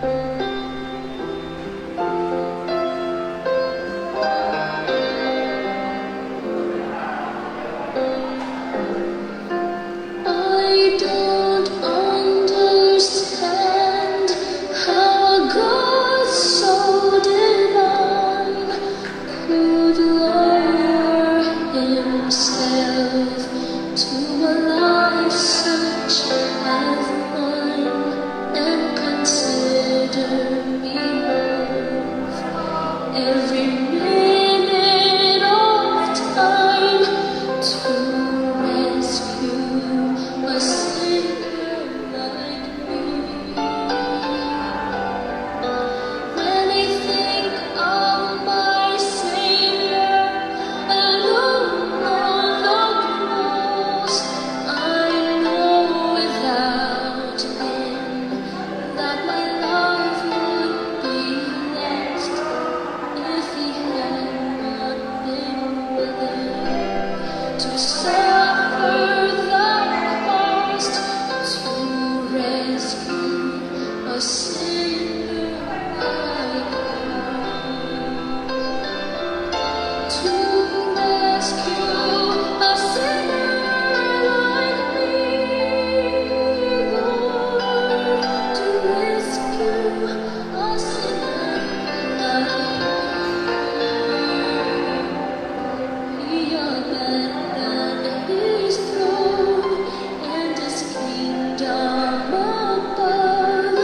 I don't understand how God so divine could lower himself to a life such as mine and consider me worth every minute of time to rescue a sinner like me. When I think of my Savior alone on the cross, I know without Him that my life would be lost if He had not been willing to suffer the cost to rescue a sinner like me. To rescue a sinner like me, Lord. To rescue a sinner like me. He abandoned His throne and His kingdom above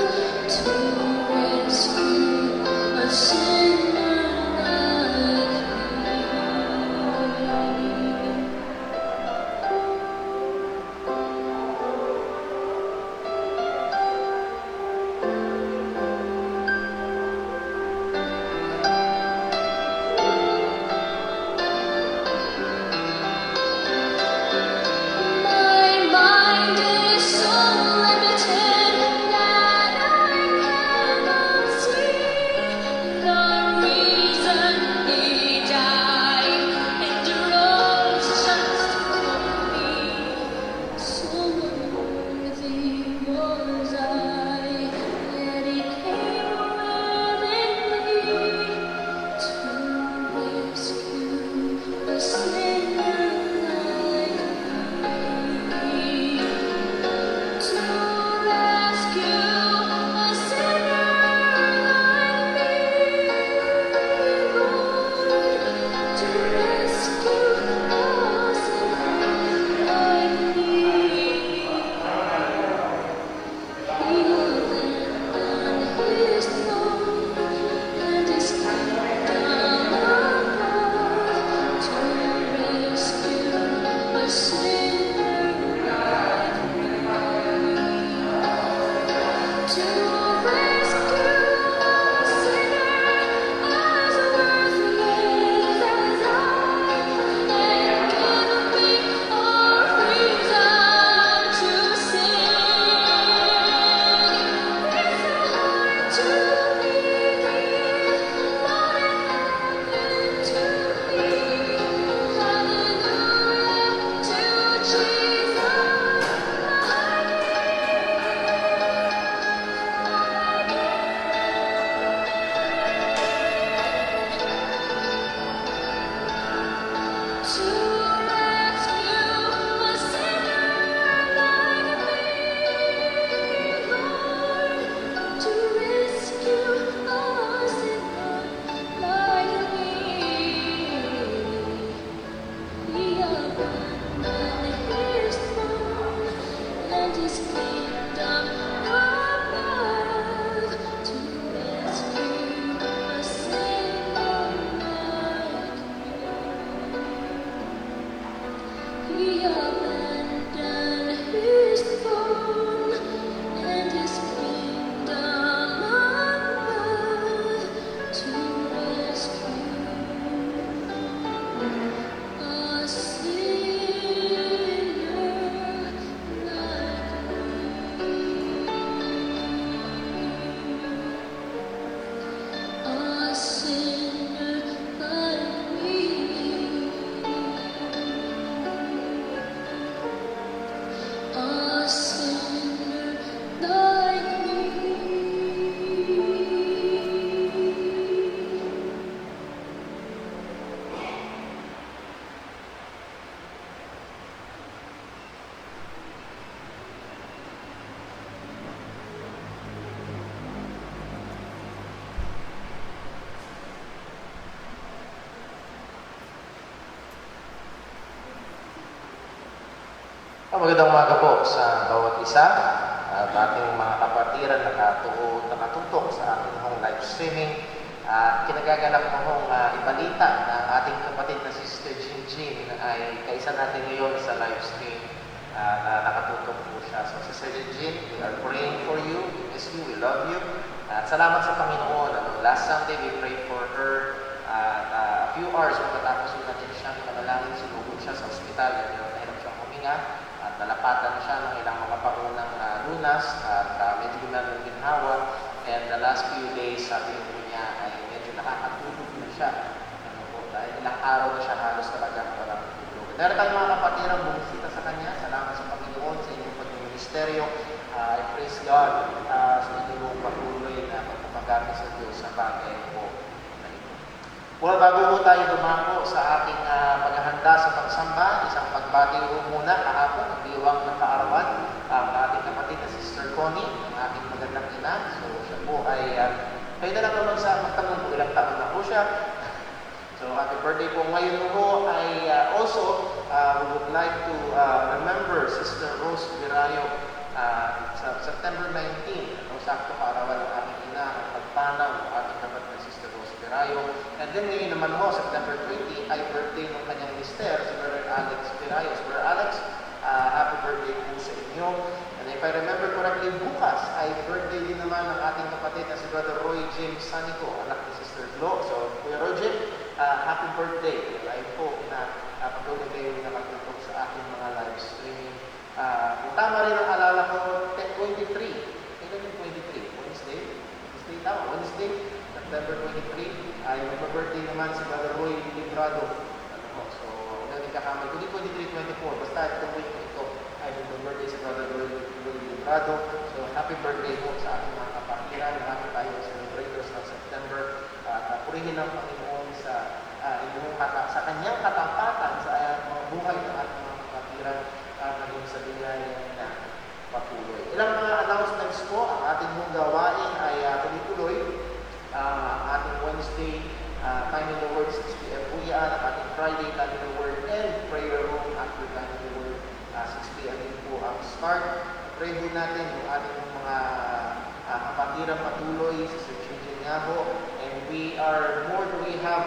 to Magandang umaga po sa bawat isa at ating mga kapatiran nakatutok sa ating hong live streaming. Kinagaganap na hong ibalita na ating kapatid na Sister Jinjin ay kaisa natin ngayon sa live stream na nakatutok po siya. So Sister Jinjin, we are praying for you, we miss you, we love you. At salamat sa Panginoon. Last Sunday we prayed for her at a few hours matapos po natin siyang panalangin, sinugod siya sa ospital at nahirap siyang huminga. Nalapatan siya ng ilang mga paunang lunas at medyo gumanong ginhawa. And the last few days, sabi niya ay medyo nakakatulog na siya. Dahil ilang araw na siya halos talagang walang tulog. Meron tayong mga kapatirang bumisita sa kanya. Salamat sa Panginoon sa inyong pagministeryo. I praise God sa inyong patuloy na pagpapagamit sa Diyos sa bagay po. Well, bago po tayo dumako sa ating paghahanda sa pagsamba, isang pagbati po muna kahapon, ang diwang ng kaarawan, ang ating kapatid na Sister Connie, ang ating magandang ina. So, siya po ay, kayo na lang naman sa magtanong po, ilang taon na po siya. So, happy birthday po ngayon po ay also, we would like to remember Sister Rose Virayo sa September 19, sakto kaarawan ng ating ina, ang pagpanaw ng ating kapatid na Sister Rose Virayo. And then ngayon naman ho, September 20, ay birthday ng kanyang mister, si Brother Alex Virayo. So, Brother Alex, happy birthday po sa inyo. And if I remember correctly, bukas ay birthday din naman ng ating kapatid na si Brother Roy James Sanico, anak ni Sister Glo. So, Kuya Roy James, happy birthday. Live po na patuloy kayo nakatutok sa ating mga live streaming. Kung tama rin ang alala ko, 23. Kailan yung 23? Wednesday? Wednesday tama? Wednesday, September 23. Ay mag-birthday naman si Brother Roy Librado. So, hindi kakamay. Kundi 23-24. Basta itong week na ito ay mag-birthday si Brother Roy Librado. So, happy birthday po sa ating mga kapatiran. Marami tayo celebrators ng September. Purihin ng Panginoon sa sa kanyang katapatan sa mga buhay ng ating mga kapatiran naging sa biyaya na patuloy. Ilang mga announcements po, ang ating mong gawain ay tuloy-tuloy. Ang ating Wednesday, Time in the Word, 6 p.m. po yan. Ang ating Friday, Time in the Word, and Prayer Room after Time in the Word, 6 p.m. din po ang start. Pray po natin yung ating mga kapatirang patuloy sa Sir nga po. And we have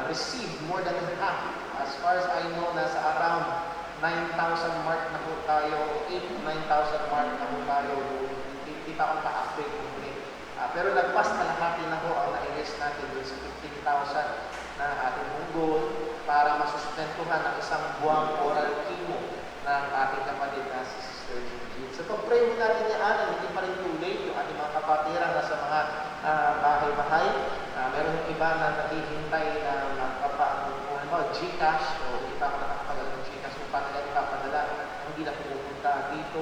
received more than half. As far as I know, nasa around 9,000 mark na po tayo, 8,000 to 9,000 mark na po tayo. Hindi pa akong pa-update po. Pero lagpas kalahati na po ang na-invest natin dun sa 15,000 na ating goal para masustentuhan ang isang buwang oral chemo ng ating kapatid na si Sister Jinjin. So pag-pray mo natin yan, hindi pa rin too late yung ating mga kapatiran na sa mga bahay-bahay. Meron yung iba na naghihintay na magpapaano Gcash o hindi pa ako nakakapagano ng Gcash kung paano yan ipapadala, hindi na pupunta dito.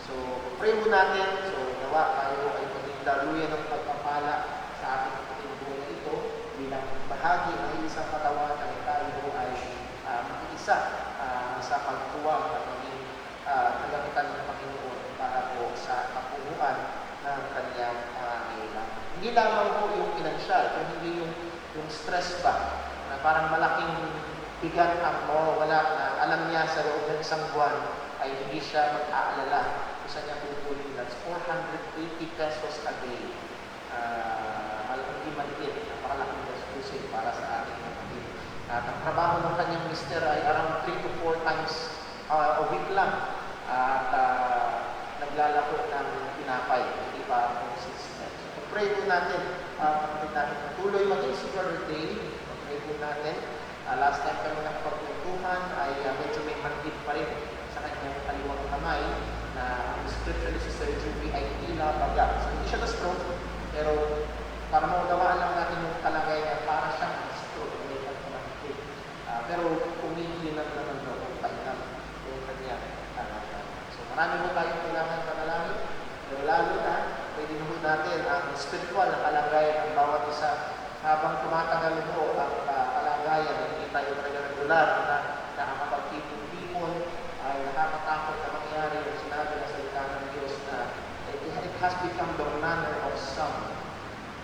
So pray mo natin, so nawa tayo ay daluyan ng pagpapala sa ating kapatid na ito bilang bahagi ng isang katawan ay tayo ay makiisa sa pagtuwang at maging kagamitan ng Panginoon para po sa kapunuan ng kanyang pangangailangan. Hindi lamang po yung pinansyal, kung hindi yung stress ba, na parang malaking bigat ang mawawala na alam niya sa loob ng isang buwan ay hindi siya mag-aalala kung saan niya pupulin. That's 480 pesos a day. Hindi maliit, napakalaking gastusin para sa ating kapatid. At ang trabaho ng kanyang mister ay around 3 to 4 times a week lang. At naglalako ng pinapay, hindi pa consistent. So, pray po natin, kapatid natin patuloy maging si Brother Dave. Pray po natin. Last time kami nakapagpuntuhan ay medyo may manhid pa rin sa kanyang kaliwang kamay na ang description ni Sister Juby ay tila baga. So, hindi siya na-stroke, pero para maunawaan lang natin yung kalagayan niya, para siyang na-stroke. Pero kumikilan naman daw kung tainam yung kanyang kalagayan. So, marami mo tayong kailangan panalangin. Pero lalo na, pwede mo natin ang spiritual na kalagayan ng bawat isa habang tumatagal mo ang kalagayan. Hindi tayo talaga regular na nakakapagtipon-tipon ay nakakatakot na mangyari yung sinabi na salita ng Diyos na it has become the manner of some.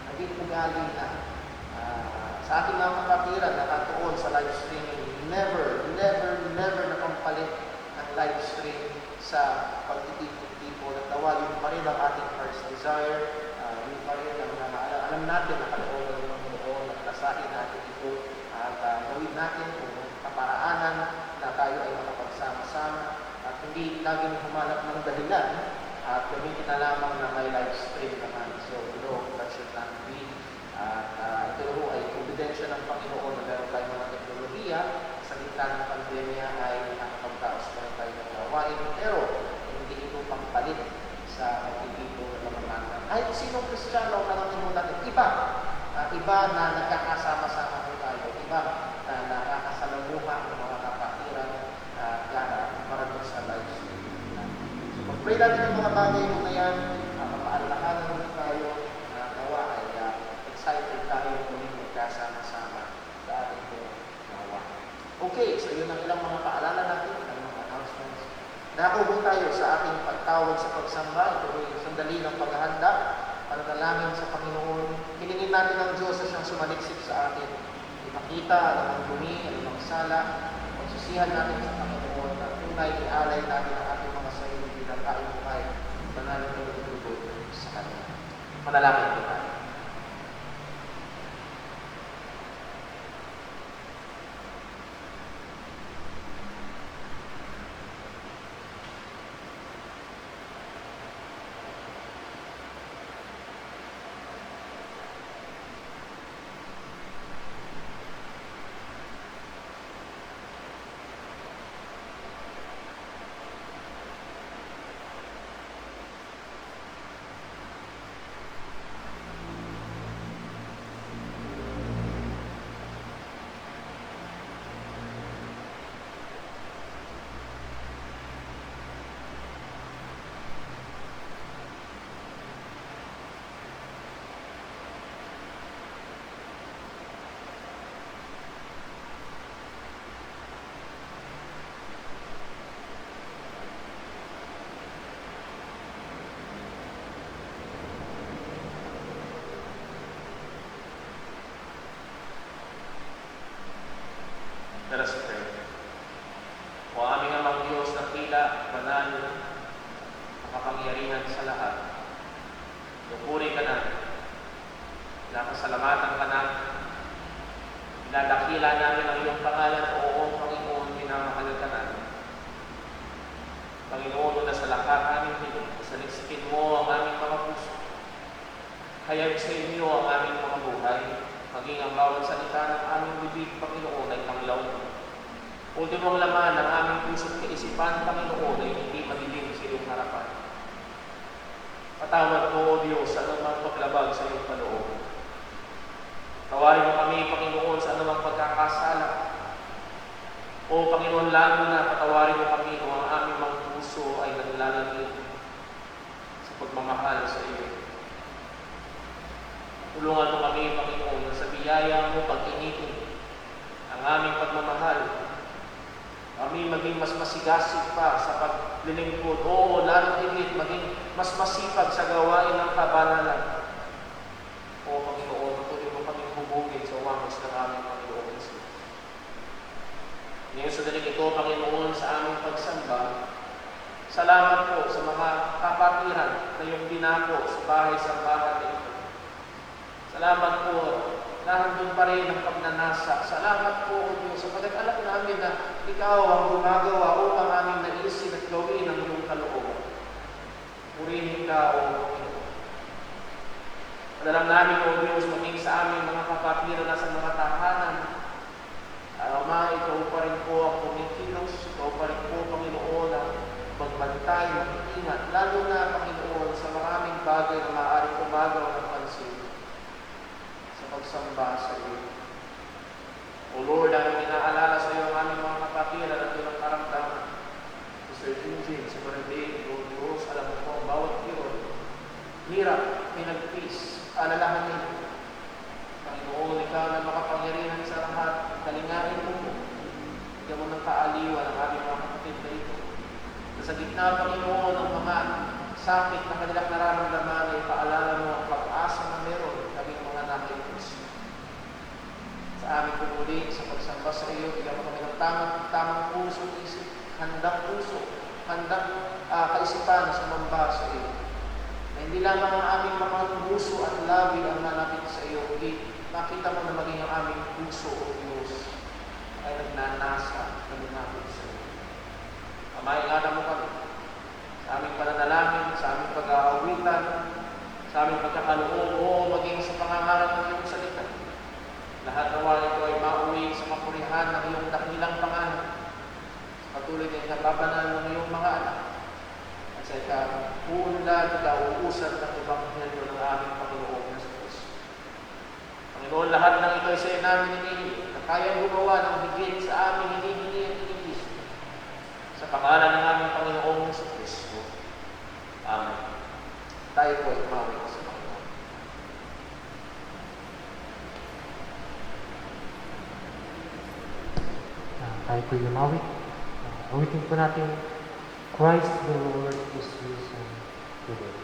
Naging ugali na. Sa ating mga kapatiran, nakatuon sa live streaming, never nakampalit ng live stream sa pagtitipon-tipon at nawa yun pa rin ang ating heart's desire. Yun pa rin ang alam natin na kalooban ng Panginoon at nasahin natin ito at gawin natin kung kaparaanan na tayo ay makapagsama-sama at hindi laging humanap ng dahilan at gamitin na lamang na may live stream naman. So, that should not be. At ito ay ebidensya ng Panginoon na meron tayong mga teknolohiya sa gitna ng pandemya ay nakakapagdaos pa rin tayo ng gawain. Pero, hindi ito pampalit sa pagtitipon ng pamamanan. Kahit sinong Kristiyano, tanongin mo natin, iba na nagkakasama-sama mo tayo, iba na nakakasalamuha ng mga kapatiran para doon sa live stream. So, pag-pray natin ng mga bagay mo na yan, mapaalalahanan mo tayo na nawa ay excited tayo kung magkasama-sama sa ating nawa. Okay, so yun ang ilang mga paalala natin, ang mga announcements. Nakubo tayo sa ating pagtawag sa pagsamba. Ito yung sandali ng paghahanda, pananalangin sa Panginoon. Hiningin natin ang Diyos na siyang sumaliksik sa atin. Ipakita ang dumi, ang sala, pagsisihan natin sa Panginoon at tunay ialay natin ang ating mga sarili bilang kain-buhay, banal na lulubog sa Kanya. Manalangin po tayo. Let us pray. O aming amang Diyos na tila, banal, makapangyarihan sa lahat, lupuri ka namin, nakasalamatan ka namin, pinadakila namin ang iyong pangalan, oo, Panginoon, pinamahal ka namin. Panginoon, na sa lahat aming hiling, saliksikin mo ang aming mga puso, hayag sa inyo ang aming mga buhay, maging ang bawat salita ng aming bibig, Panginoon, ay tanglaw mo. Ultimong laman ng aming puso't kaisipan, Panginoon, ay hindi madilim sa iyong harapan. Patawad mo, O Diyos, sa anumang paglabag sa iyong paloob. Tawarin mo kami, Panginoon, sa anumang pagkakasala. O Panginoon, lalo na patawarin mo kami kung ang aming mga puso ay naglalangit sa pagmamahal sa iyo. Tulungan mo kami, Panginoon, na sa biyaya mo pag-initin ang aming pagmamahal. Kami maging mas masigasig pa sa paglilingkod. Oo, lalo higit maging mas masipag sa gawain ng kabanalan. O Panginoon, patuloy mo kaming hubugin sa wangis ng aming Panginoon Jesus. Ngayon sa daling ito, Panginoon, sa aming pagsamba, salamat po sa mga kapatiran na iyong dinako sa bahay-sambahan na ito. Salamat po, nandun pa rin ang pagnanasa. Salamat po, O Diyos, sapagkat alam namin na Ikaw ang gumagawa upang aming naisin at gawin ang iyong kalooban. Purihin ka, O Panginoon. Padalam namin, O Diyos, maging sa aming mga kapatiran na sa mga tahanan. Ama, Ikaw pa rin po ang kumikilos. Ikaw pa rin po, Panginoon, ang magbantay, mag-ingat. Lalo na, Panginoon, sa maraming bagay na maaaring umagaw ng pansin pagsamba sa iyo. O Lord, ang inaalala sa iyo ang aming mga kapatiran at ilang karamdaman. Mr. Junjin, si Marinday, Lord Diyos, alam mo po ang bawat yun. Hirap, pinagpis, alalahanin. Panginoon, ikaw na makapangyarihan sa lahat, kalingain mo mo. Bigyan mo ng kaaliwan ang aming mga kapatid na ito. Sa gitna, Panginoon, ng mga sakit na kanilang nararamdaman ay paalala mo ang pag-asa na meron kaming mga nakikos. Sa aming pumuli, sa pagsamba sa iyo, bigyan mo kami ng tamang puso at isip handang puso, handang kaisipan na sumamba sa iyo. Na hindi lamang ang aming mga puso at labi ang nalapit sa iyo, kundi makita mo na maging ang aming puso o Diyos ay nagnanasa na lumapit sa iyo. Ama, ingatan mo kami sa aming pananalangin, sa aming pag-aawitan, sa aming pagkakaloob, o maging sa pangangaral ng iyong salita. Lahat nawa ito ay mauwi sa kapurihan ng iyong dakilang pangalan. Patuloy na ikababanal ng iyong mga anak. At sa ikaunlad, ikauusad ng Ebanghelyo ng aming Panginoong Yesu Cristo. Panginoon, lahat ng ito ay sa iyo namin hinihingi, na kaya gumawa ng higit sa aming hinihingi at hinihingi. Sa pangalan ng aming Panginoong Yesu Cristo. Amen. Tayo po ay umawi sa Panginoon. Tayo po yung umawit. Awitin po natin, Christ the Lord is risen today.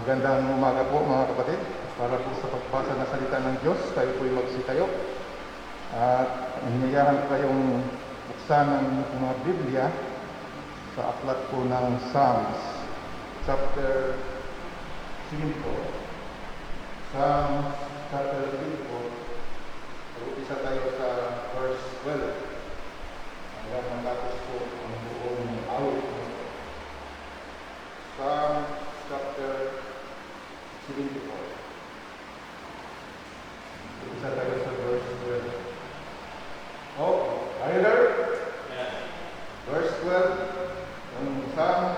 Magandang umaga po mga kapatid. Para po sa pagbasa ng salita ng Diyos, tayo po'y magsitayo. At hiniyahan ko kayong buksan ng mga Biblia sa aklat po ng Psalms, chapter 5. Psalms chapter 5. Mag-upisa tayo sa verse 12. Hanggang matapos po ang buong awit. Psalms chapter 74. Isa tayo sa verse 12. Oh, are you there? Yes. Verse 12 ng Psalm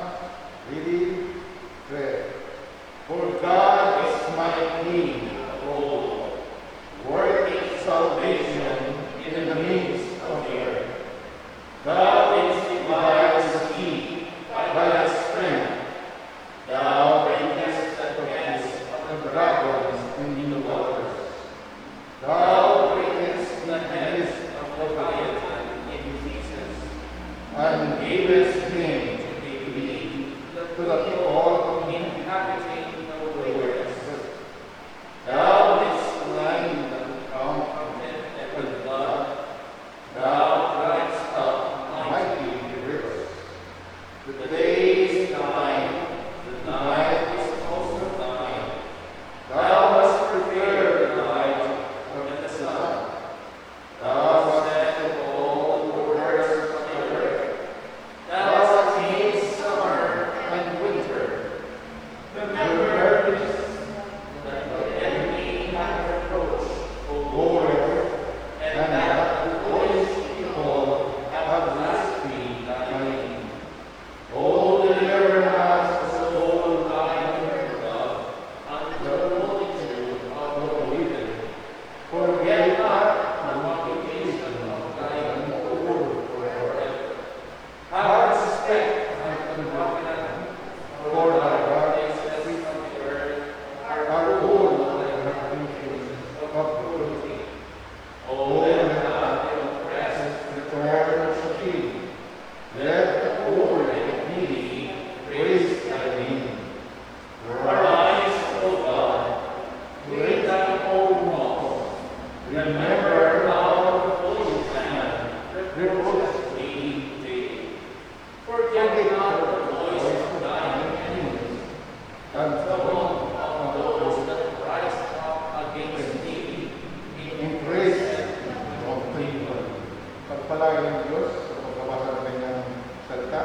pagpalain ng Diyos sa pagbabasa ng kanyang salita.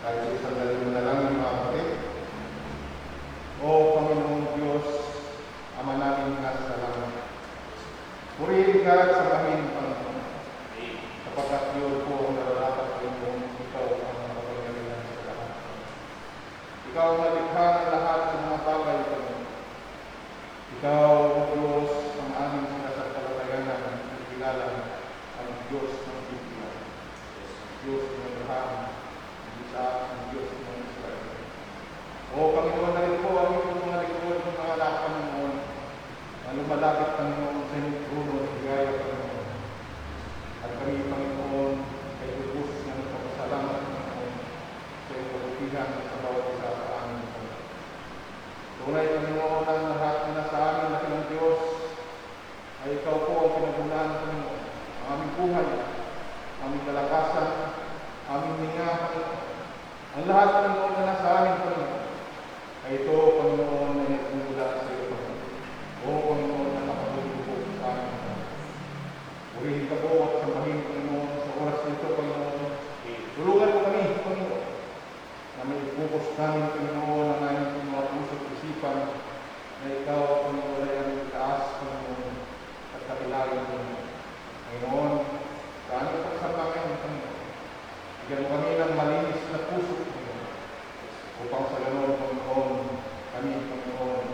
Kahit sa isang dalawang na lang mga kapatid. O Panginoong Diyos, Ama namin nasa langit. Purihin ka at samahin, Panginoon. Sapagkat yun po ang nararapat Panginoon, ikaw ang makapangyarihan sa lahat. Ikaw ang nalikha ng lahat ng mga bagay, Panginoon. Ikaw, O Diyos, ang aming sinasampalatayanan at kilala ang Diyos ng Biblia. Diyos ng Abraham, ang Isaac, ang Diyos ng Israel. O Panginoon, na rin po ang iyong mga likod ng mga anak, Panginoon, na lumalapit, Panginoon, sa iyong trono at higaya, Panginoon. At kami, Panginoon, ay lubos na nagpapasalamat, Panginoon, sa iyong kabutihan sa bawat isa sa amin, Panginoon. Tunay, Panginoon, ang lahat na nasa amin na ng Diyos, ay ikaw po ang pinagunahan, Panginoon. Ang aming buhay, aming kalakasan, aming hinga, Panginoon. Ang lahat, Panginoon, na nasa amin, Panginoon, ay ito, Panginoon, na nagmumula sa iyo, Panginoon. O Panginoon, na nakapagod po sa amin, Panginoon. Purihin ka po at samahin, Panginoon, sa oras nito, Panginoon. Tulungan mo kami, Panginoon, na may focus namin, Panginoon, ang aming mga puso at isipan, na ikaw, Panginoon, ay ang taas, Panginoon, at kapilayan, Panginoon. Panginoon, sa aming pagsamangan, Panginoon, bigyan mo kami ng malinis na puso, Panginoon, upang sa ganon, Panginoon, kami, Panginoon,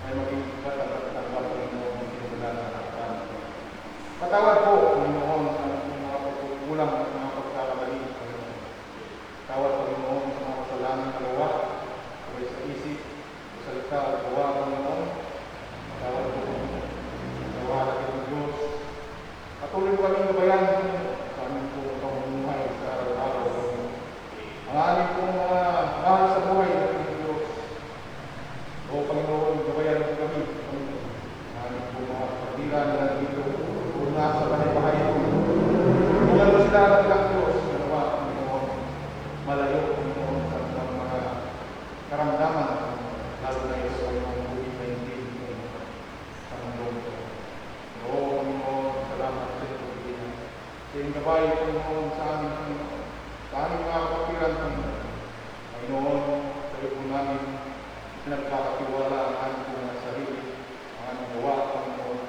ay maging katanggap, Panginoon, ng sinulan na harapan. Patawad po, Panginoon, sa mga pagkukulang at mga pagkakamali, Panginoon. Tawad, Panginoon, sa mga kasalanan na gawa, sabay sa isip, sa salita at gawa, Panginoon. Tawad po, Panginoon, sa wala ng Diyos. Patuloy po kami gabayan, Panginoon, sa aming po pamumuhay sa araw-araw, Panginoon. Ang aming pong mga mahal sa buhay ng Diyos. O Panginoon, gabayan po kami, Panginoon. Ang aming pong mga kapatira na nandito, kung nasa bahay-bahay, Panginoon. Kung ano sila ng Diyos, ganawa, Panginoon, malayo, Panginoon, sa mga karamdaman, lalo na ito, Panginoon, COVID-19, Panginoon. O Panginoon, salamat sa iyo, Panginoon. Sa iyong gabay, Panginoon, sa amin, Panginoon. Sa aming mga kapiran, Panginoon. Panginoon, sa iyo po namin pinagkakatiwala ang aming mga sarili, ang aming gawa, Panginoon.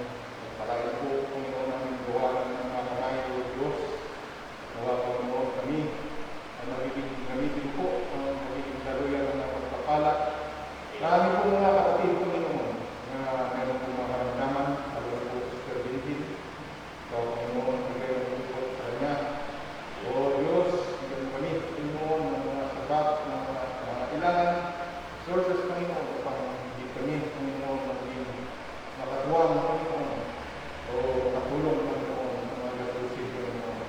Palayan po, Panginoon, ang aming gawa ng mga kamay, O Diyos. Gawa, Panginoon, kami ay magiging gamitin po ang magiging daluyan ng pagpapala. Na aming po mga kapatid, Panginoon, na meron po mga karamdaman, lalo po sa Sir So, Panginoon, bigay ang po sa kanya. O Diyos, bigyan mo kami, Panginoon, ng mga sabat, ng mga kailangan, sources, Panginoon, upang hindi kami, Panginoon, maging makatuwang, Panginoon, o makatulong, Panginoon, sa mga gatusin, Panginoon,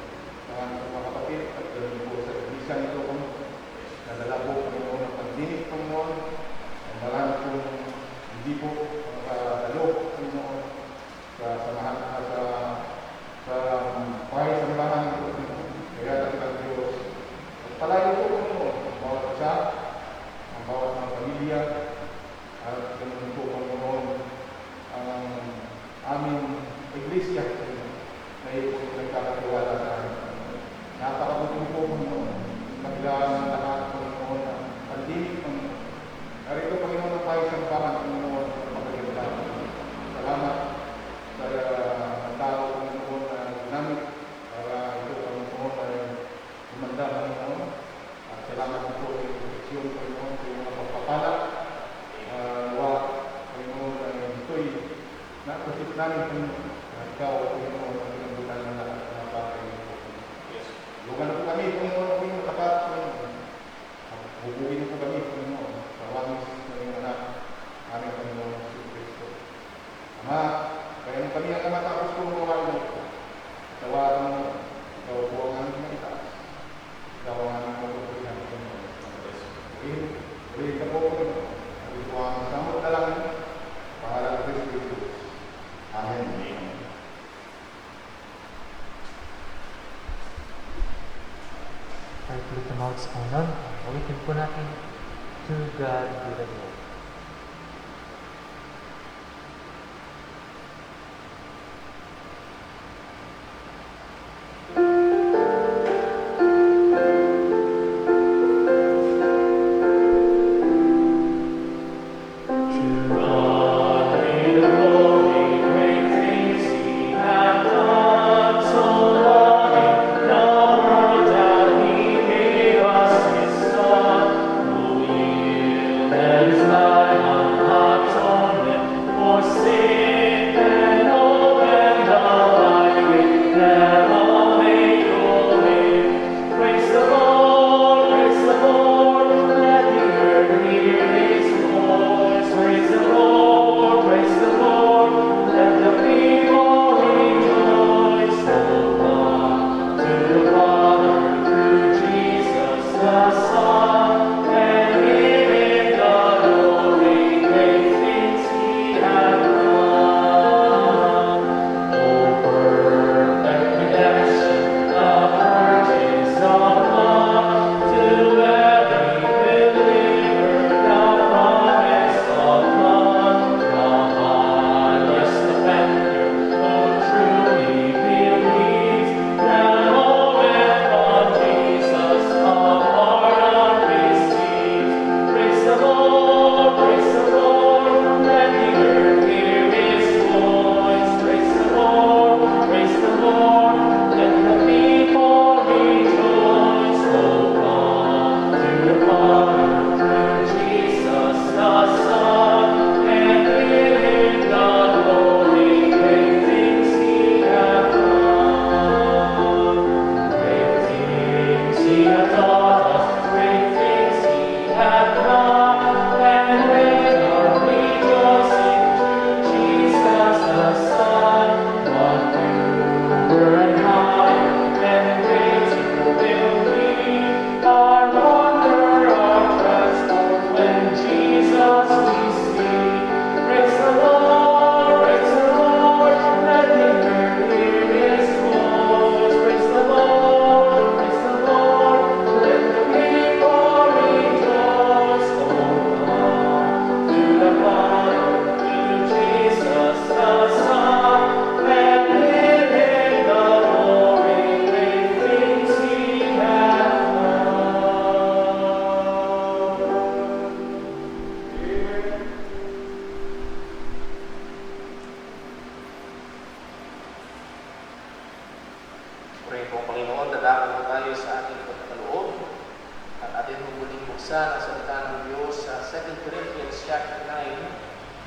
sa aming mga kapatid, at ganoon po sa isa nito, Panginoon, nadala po, Panginoon, ang pagdinig, Panginoon, ang marami po, hindi po, makadalo, Panginoon, sa samahan, sa bahay sa bahan ito, Panginoon, kaya ang Diyos, at palayo po, Panginoon, ang bawat isa, ang bawat mga pamilya, at ganoon po, Panginoon, ang aming iglesia, na iyo po nagkakatiwala sa amin. Napakabuti po, Panginoon, maglaan ng lahat, Panginoon, ang pandinig, Panginoon. Narito, Panginoon, ang tayo sa bahan, Panginoon, sa pagkaganda. Salamat sa tao, Panginoon, na ginamit para ito, Panginoon, ay lumanda, Panginoon. At salamat po sa proteksyon, Panginoon, sa mga pagpapala. Panginoon, ay ito'y nakusip namin, Panginoon, na ikaw, Panginoon, ang pinagbutan ng lahat ng mga bagay. Lugan na po kami, Panginoon, ang inyong tapat, Panginoon. Bubugin po kami, Panginoon, sa wamis ng iyong anak, aming Panginoon, si Kristo. Ama, kaya kami ang matapos kong gawain mo. Tawaran mo, ikaw po ang aming maitaas. Ikaw ang aming mabubuhan, Panginoon. Ulihin ka po, Panginoon. Ito ang samot na lang, pangalan ng Kristo Jesus. Amen. Tayo tuloy sa mga Panginoon. Ulitin po natin, To God be the glory. po, Panginoon, dadako po tayo sa ating pagkakaloob at atin po muling buksan ang salita ng Diyos sa 2 Corinthians chapter 9.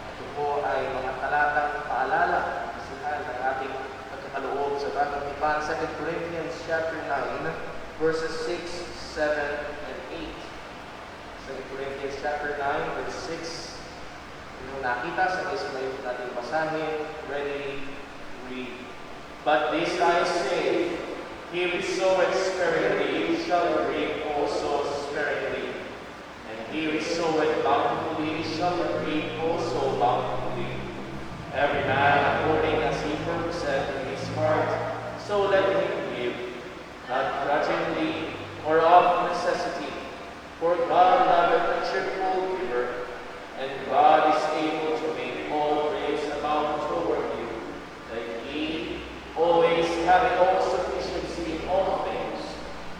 Ito po ay mga talatang paalala kasihan ng ating pagkakaloob sa bagong tipan. 2 Corinthians chapter 9, verses 6, 7, and 8. 2 Corinthians chapter 9, verse 6. Yung nakita sa sabay natin basahin, ready, read. But this I say, he who soweth sparingly shall reap also sparingly, and he who soweth bountifully shall reap also bountifully. Every man according as he purposeth in his heart, so let him give, not grudgingly or of necessity, for God loveth a cheerful giver, and God is able to make all grace abound toward you, that ye, always having all sufficiency in all things,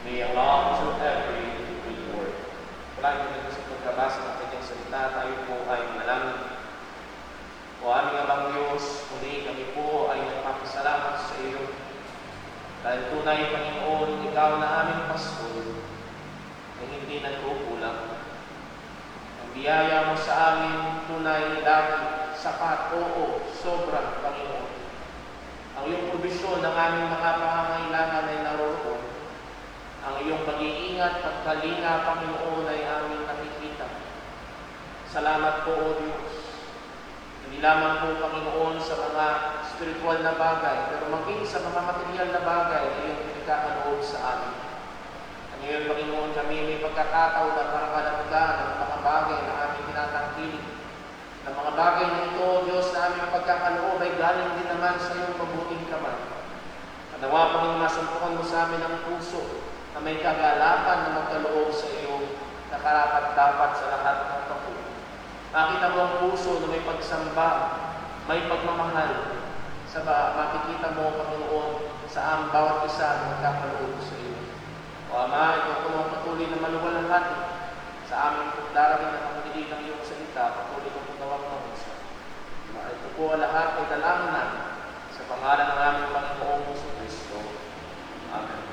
may amount to every good work. Palagi na sa pagkabasa ng kanyang salita, tayo po ay manalangin. O aming Amang Diyos, muli kami po ay nagpapasalamat sa iyo. Dahil tunay, Panginoon, ikaw na aming pastor, na hindi nagkukulang. Ang biyaya mo sa amin, tunay, lagi, sapat, oo, sobrang, Panginoon. Ang iyong probisyon ng aming mga pangangailangan ay naroroon. Ang iyong pag-iingat, pagkalinga, Panginoon, ay aming nakikita. Salamat po, O Diyos. Hindi lamang po, Panginoon, sa mga spiritual na bagay, pero maging sa mga material na bagay na iyong pinagkakaloob sa amin. Ang iyong, Panginoon, kami may pagkakataon na parangalan ka ng mga bagay na aming tinatangkilik. Ng mga bagay na ito, Diyos, na aming pagkakaloob ay galing din naman sa iyong mabuting kamay. At nawa, Panginoon, masumpukan mo sa amin ang puso na may kagalakan na magkaloob sa iyong nakarapat-dapat sa lahat ng kapul. Makita mo ang puso na may pagsamba, may pagmamahal. Makikita mo, Panginoon, sa bawat isa na magkakaloob sa iyo. O Ama, ito po ang patuloy na maluwalhati sa aming darating na pagdidig ng iyong salita, patuloy ng pagawang ng usa. Ito po lahat ay dalangin namin sa pangalan ng aming Panginoong Kristo. Amen.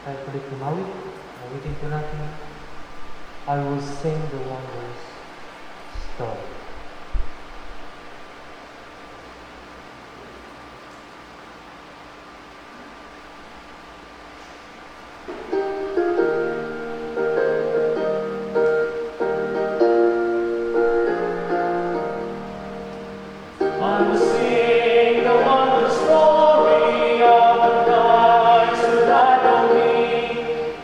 Tayo ulit tumawid. Awitin po natin. I will sing the wondrous story. I will sing the wondrous story of the Christ who died for me.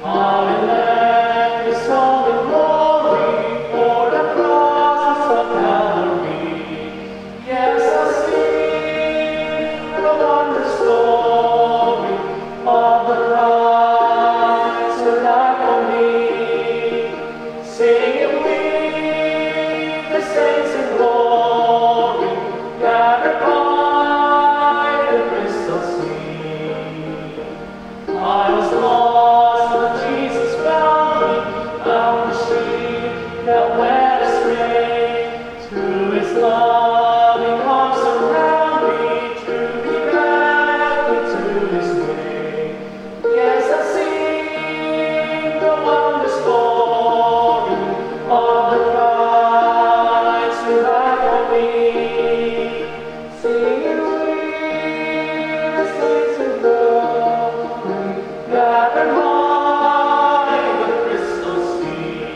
I will let His song in glory for the cross of Calvary. Yes, I'll sing the wondrous story of the Christ who died for me. Sing it with the saints in glory, gathered by the crystal sea. I was lost, but Jesus found me, found the street that went astray. Through His loving arms around me, to be back into His way. Yes, I sing the wondrous story of the Christ who died for me. Sing it with the saints in glory, gathered by the crystal sea.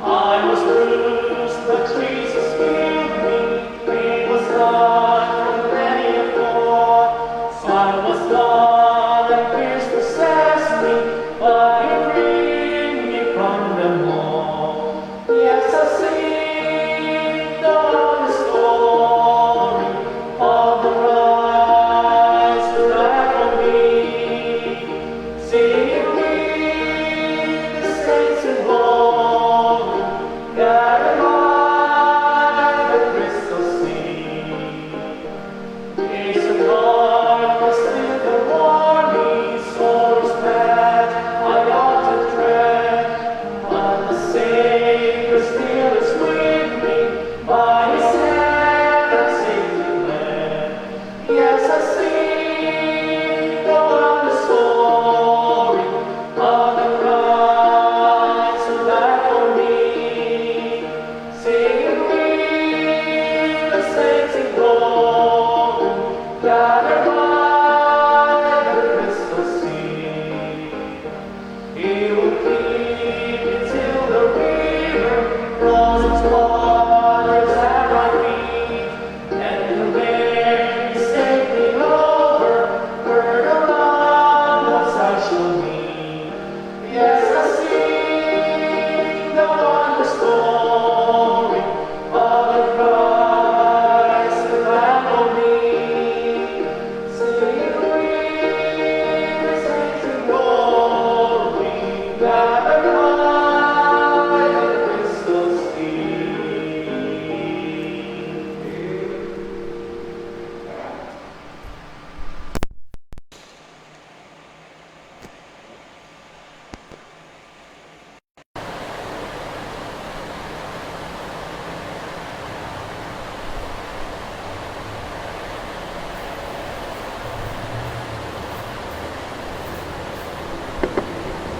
I was bruised, but Jesus healed me. He was died from many a fault. I was gone and fears possessed me, but He freed me from them all. Yes, I sing the wondrous story of the Christ who died for me.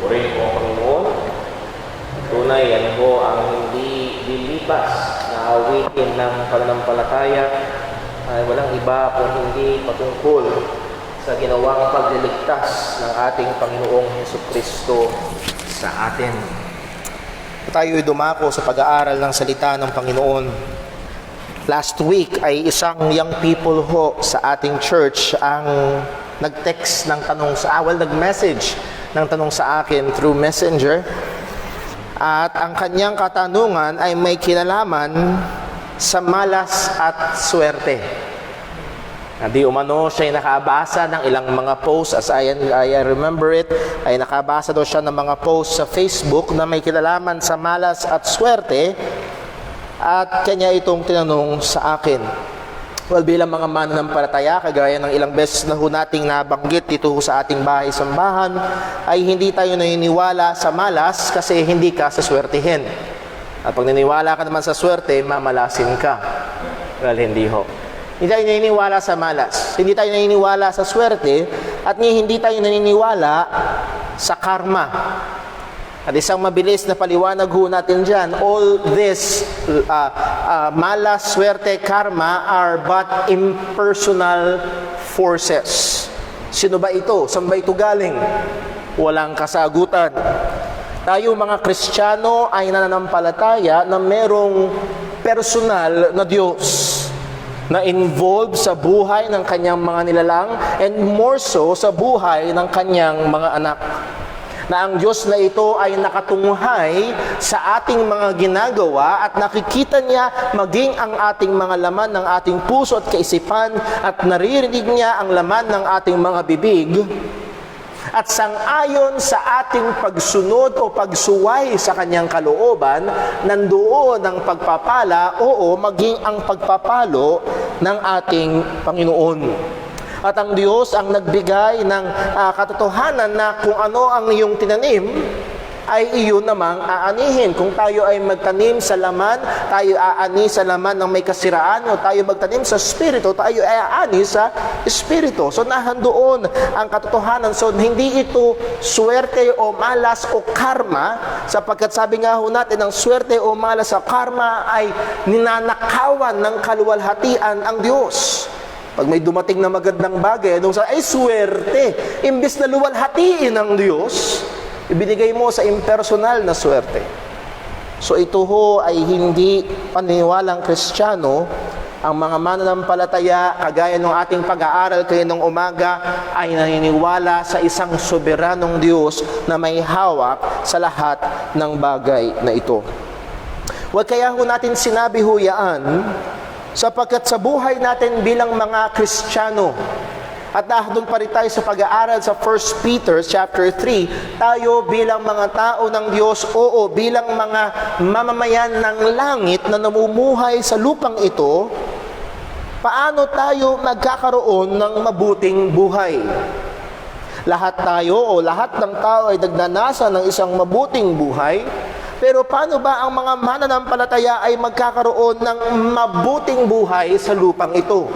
Purihin po, Panginoon. Tunay, yan po ang hindi lilipas na awitin ng pananampalataya ay walang iba kung hindi patungkol sa ginawang pagliligtas ng ating Panginoong Hesukristo sa atin. Tayo'y dumako sa pag-aaral ng salita ng Panginoon. Last week ay isang young people ho sa ating church ang nag-text ng tanong nag-message ng tanong sa akin through Messenger. At ang kanyang katanungan ay may kinalaman sa malas at swerte. Di umano siya ay nakabasa ng ilang mga posts, as I remember it, ay nakabasa daw siya ng mga posts sa Facebook na may kinalaman sa malas at swerte. At kanya itong tinanong sa akin. Well, bilang mga mananampalataya, kagaya ng ilang beses na ho nating nabanggit dito sa ating bahay-sambahan, ay hindi tayo naniniwala sa malas kasi hindi ka saswertihin. At pag naniniwala ka naman sa swerte, mamalasin ka. Well, hindi ho. Hindi tayo naniniwala sa malas. Hindi tayo naniniwala sa swerte at hindi tayo naniniwala sa karma. At isang mabilis na paliwanag ho natin dyan, all this malas, swerte, karma are but impersonal forces. Sino ba ito? Saan ba ito galing? Walang kasagutan. Tayo mga Kristiyano ay nananampalataya na merong personal na Diyos na involved sa buhay ng kanyang mga nilalang and more so sa buhay ng kanyang mga anak. Na ang Diyos na ito ay nakatunghay sa ating mga ginagawa at nakikita niya maging ang ating mga laman ng ating puso at kaisipan at naririnig niya ang laman ng ating mga bibig at sang-ayon sa ating pagsunod o pagsuway sa kanyang kalooban, nandoon ang pagpapala, maging ang pagpapalo ng ating Panginoon. At ang Diyos ang nagbigay ng katotohanan na kung ano ang iyong tinanim, ay iyon namang aanihin. Kung tayo ay magtanim sa laman, tayo aani sa laman ng may kasiraan, o tayo magtanim sa Espiritu, tayo ay aani sa Espiritu. So nahandoon ang katotohanan. So hindi ito swerte o malas o karma, sapagkat sabi nga ho natin, ang swerte o malas sa karma ay ninanakawan ng kaluwalhatian ang Diyos. Pag may dumating na magandang bagay, ay swerte. Imbis na luwalhatiin ng Diyos, ibinigay mo sa impersonal na swerte. So ito ho ay hindi paniniwalang Kristiyano. Ang mga mananampalataya, kagaya ng ating pag-aaral kayo ng umaga, ay naniniwala sa isang soberanong Diyos na may hawak sa lahat ng bagay na ito. Well, kaya ho natin sinabi ho yan, sapagkat sa buhay natin bilang mga Kristiyano, at doon pa rin tayo sa pag-aaral sa 1 Peter chapter 3, tayo bilang mga tao ng Diyos, bilang mga mamamayan ng langit na namumuhay sa lupang ito, paano tayo magkakaroon ng mabuting buhay? Lahat tayo o lahat ng tao ay nagnanasa ng isang mabuting buhay. Pero paano ba ang mga mananampalataya ay magkakaroon ng mabuting buhay sa lupang ito?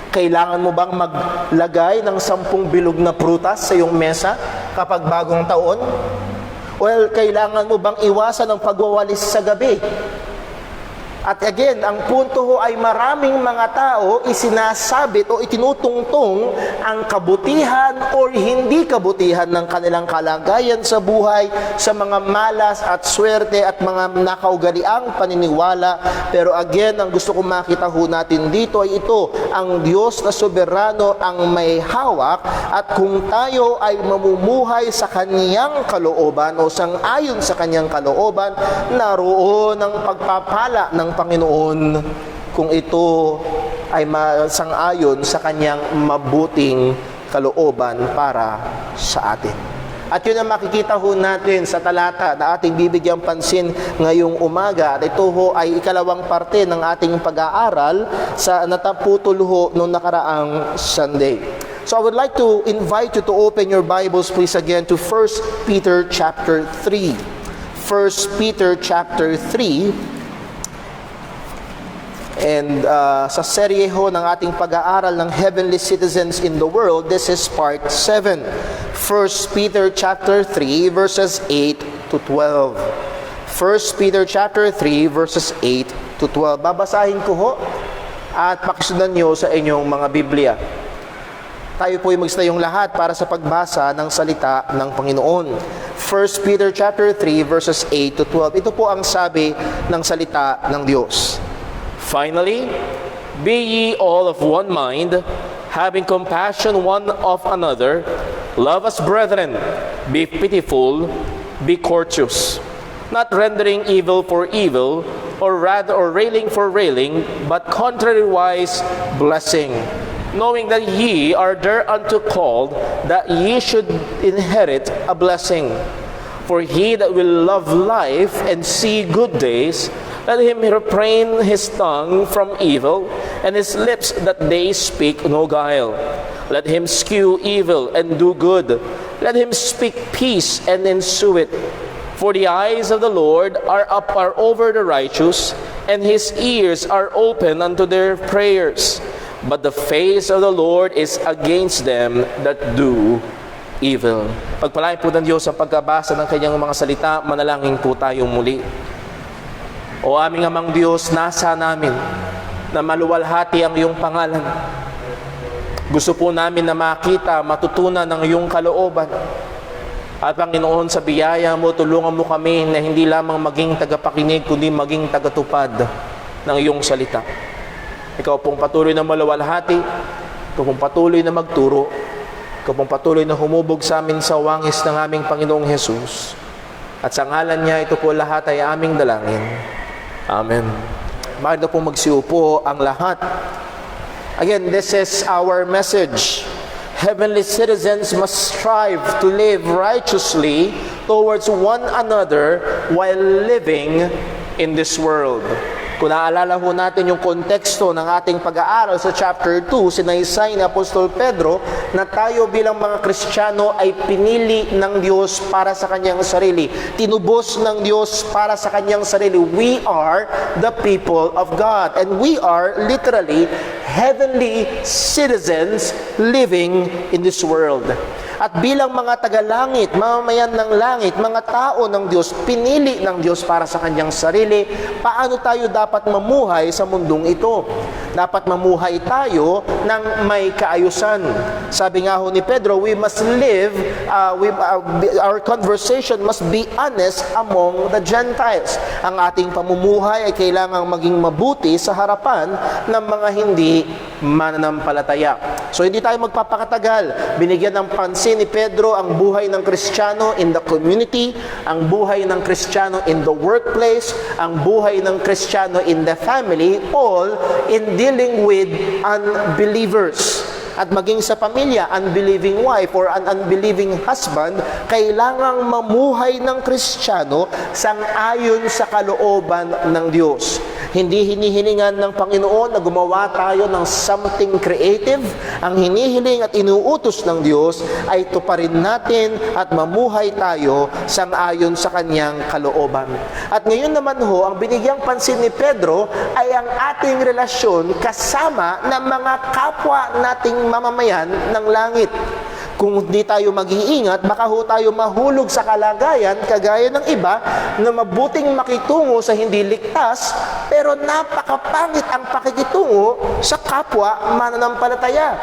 Kailangan mo bang maglagay ng 10 bilog na prutas sa iyong mesa kapag bagong taon? Well, kailangan mo bang iwasan ang pagwawalis sa gabi? At again, ang punto ho ay maraming mga tao isinasabit o itinutungtong ang kabutihan o hindi kabutihan ng kanilang kalagayan sa buhay sa mga malas at swerte at mga nakaugaliang paniniwala. Pero again, ang gusto kong makita ho natin dito ay ito, ang Diyos na soberano ang may hawak, at kung tayo ay mamumuhay sa kanyang kalooban o sang-ayon sa kanyang kalooban, naroon ang pagpapala ng Panginoon kung ito ay sang-ayon sa kanyang mabuting kalooban para sa atin. At yun ang makikita ho natin sa talata na ating bibigyang pansin ngayong umaga. At ito ho ay ikalawang parte ng ating pag-aaral sa nataputol ho noong nakaraang Sunday. So I would like to invite you to open your Bibles please again to 1 Peter chapter 3. 1 Peter chapter 3. And sa serye ho ng ating pag-aaral ng Heavenly Citizens in the World, this is part 7. 1 Peter chapter 3 verses 8 to 12. 1 Peter chapter 3 verses 8 to 12. Babasahin ko ho at pakisundan nyo sa inyong mga Biblia. Tayo po ay magsitayong lahat para sa pagbasa ng salita ng Panginoon. 1 Peter chapter 3 verses 8 to 12. Ito po ang sabi ng salita ng Diyos. Finally, be ye all of one mind, having compassion one of another, love as brethren, be pitiful, be courteous, not rendering evil for evil, or railing for railing, but contrariwise blessing, knowing that ye are thereunto called, that ye should inherit a blessing. For he that will love life and see good days, let him refrain his tongue from evil, and his lips that they speak no guile. Let him eschew evil and do good. Let him speak peace and ensue it. For the eyes of the Lord are over the righteous, and his ears are open unto their prayers. But the face of the Lord is against them that do evil. Pagpalain po ng Diyos ang pagkabasa ng kanyang mga salita, manalangin po tayong muli. O aming amang Diyos, nasa namin na maluwalhati ang iyong pangalan. Gusto po namin na makita, matutunan ng iyong kalooban. At Panginoon, sa biyaya mo, tulungan mo kami na hindi lamang maging tagapakinig, kundi maging tagatupad ng iyong salita. Ikaw pong patuloy na maluwalhati, ikaw pong patuloy na magturo, ikaw pong patuloy na humubog sa amin sa wangis ng aming Panginoong Jesus. At sa ngalan niya, ito po lahat ay aming dalangin. Amen. Bakit na po magsiupo ang lahat? Again, this is our message. Heavenly citizens must strive to live righteously towards one another while living in this world. Kung naalala ho natin yung konteksto ng ating pag-aaral sa chapter 2, sinaysay ni Apostol Pedro na tayo bilang mga Kristiyano ay pinili ng Diyos para sa kanyang sarili. Tinubos ng Diyos para sa kanyang sarili. We are the people of God. And we are literally heavenly citizens living in this world. At bilang mga taga-langit, mamamayan ng langit, mga tao ng Diyos, pinili ng Diyos para sa kanyang sarili, paano tayo dapat mamuhay sa mundong ito? Dapat mamuhay tayo ng may kaayusan. Sabi nga ho ni Pedro, we must live, our conversation must be honest among the Gentiles. Ang ating pamumuhay ay kailangang maging mabuti sa harapan ng mga hindi mananampalataya. So hindi tayo magpapakatagal. Binigyan ng pansin ni Pedro ang buhay ng Kristiyano in the community, ang buhay ng Kristiyano in the workplace, ang buhay ng Kristiyano in the family, all in dealing with unbelievers. At maging sa pamilya, unbelieving wife or an unbelieving husband, kailangang mamuhay ng Kristiyano sang-ayon sa kalooban ng Diyos. Hindi hinihilingan ng Panginoon na gumawa tayo ng something creative. Ang hinihiling at inuutos ng Diyos ay tuparin natin at mamuhay tayo sang-ayon sa kanyang kalooban. At ngayon naman ho, ang binigyang pansin ni Pedro ay ang ating relasyon kasama ng mga kapwa nating mamamayan ng langit. Kung di tayo mag-iingat, baka ho tayo mahulog sa kalagayan kagaya ng iba na mabuting makitungo sa hindi ligtas, pero napakapangit ang pakikitungo sa kapwa mananampalataya.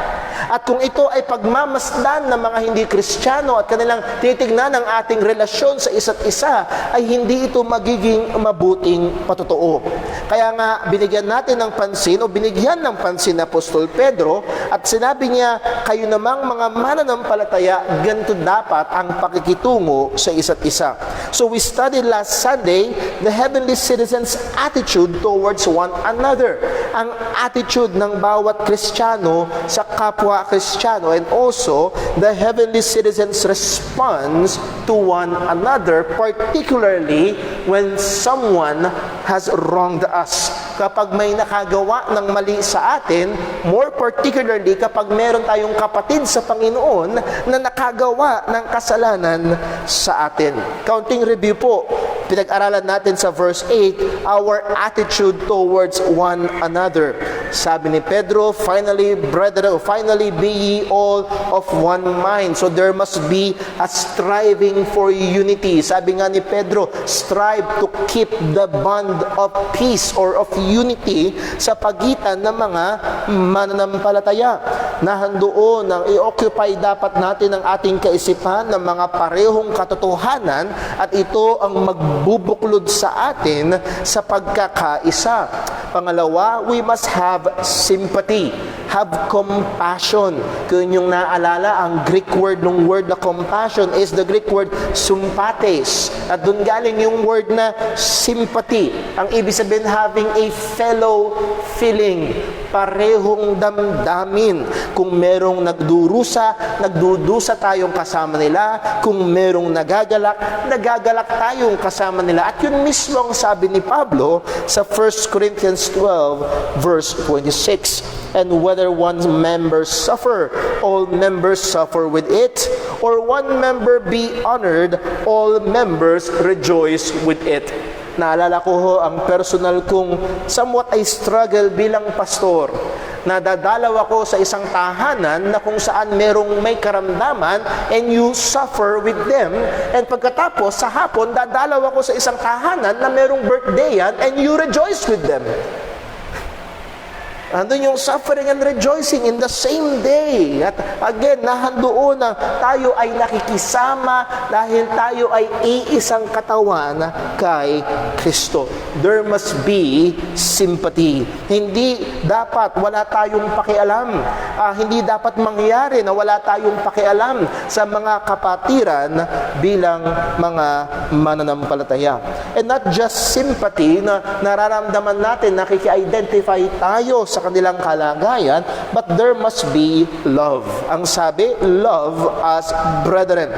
At kung ito ay pagmamasdan ng mga hindi Kristiyano at kanilang titignan ng ating relasyon sa isa't isa, ay hindi ito magiging mabuting patotoo. Kaya nga, binigyan natin ng pansin o binigyan ng pansin ni Apostol Pedro at sinabi niya, kayo namang mga mananampalataya, ganito dapat ang pakikitungo sa isa't isa. So we studied last Sunday the heavenly citizens' attitude towards one another. Ang attitude ng bawat Kristiyano sa kapwa Kristiyano, and also the heavenly citizens' response to one another, particularly when someone has wronged us. Kapag may nakagawa ng mali sa atin, more particularly kapag meron tayong kapatid sa Panginoon na nakagawa ng kasalanan sa atin. Counting review po, pinag-aralan natin sa verse 8, our attitude towards one another. Sabi ni Pedro, finally, brethren, finally be ye all of one mind. So there must be a striving for unity. Sabi nga ni Pedro, strive to keep the bond of peace or of unity sa pagitan ng mga mananampalataya. Nahandoon ang i-occupy dapat natin ang ating kaisipan ng mga parehong katotohanan at ito ang magbubuklod sa atin sa pagkakaisa. Pangalawa, we must have sympathy, have compassion. Kung yung naalala, ang Greek word ng word na compassion is the Greek word sympathis. At doon galing yung word na sympathy. Ang ibig sabihin, having a fellow feeling, parehong damdamin. Kung merong nagdudusa tayong kasama nila. Kung merong nagagalak tayong kasama nila. At yun mismo ang sabi ni Pablo sa 1 Corinthians 12 verse 26. And whether one member suffer, all members suffer with it, or one member be honored, all members rejoice with it. Naalala ko ho ang personal kong somewhat I struggle bilang pastor. Nadadalaw ako sa isang tahanan na kung saan merong may karamdaman and you suffer with them. And pagkatapos, sa hapon, dadalaw ako sa isang tahanan na merong birthday yan and you rejoice with them. Andun yung suffering and rejoicing in the same day. At again, nahandoon na tayo ay nakikisama dahil tayo ay iisang katawan kay Kristo. There must be sympathy. Hindi dapat wala tayong pakialam. Hindi dapat mangyari na wala tayong pakialam sa mga kapatiran bilang mga mananampalataya. And not just sympathy na nararamdaman natin, nakiki-identify tayo sa kanilang kalagayan, but there must be love. Ang sabi, love as brethren,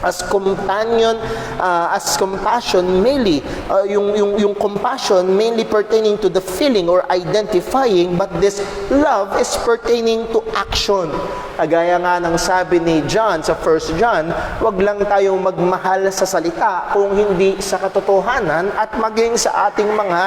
as companion, as compassion mainly, yung compassion mainly pertaining to the feeling or identifying, but this love is pertaining to action. Gaya nga ng sabi ni John sa 1 John, wag lang tayong magmahal sa salita kung hindi sa katotohanan at maging sa ating mga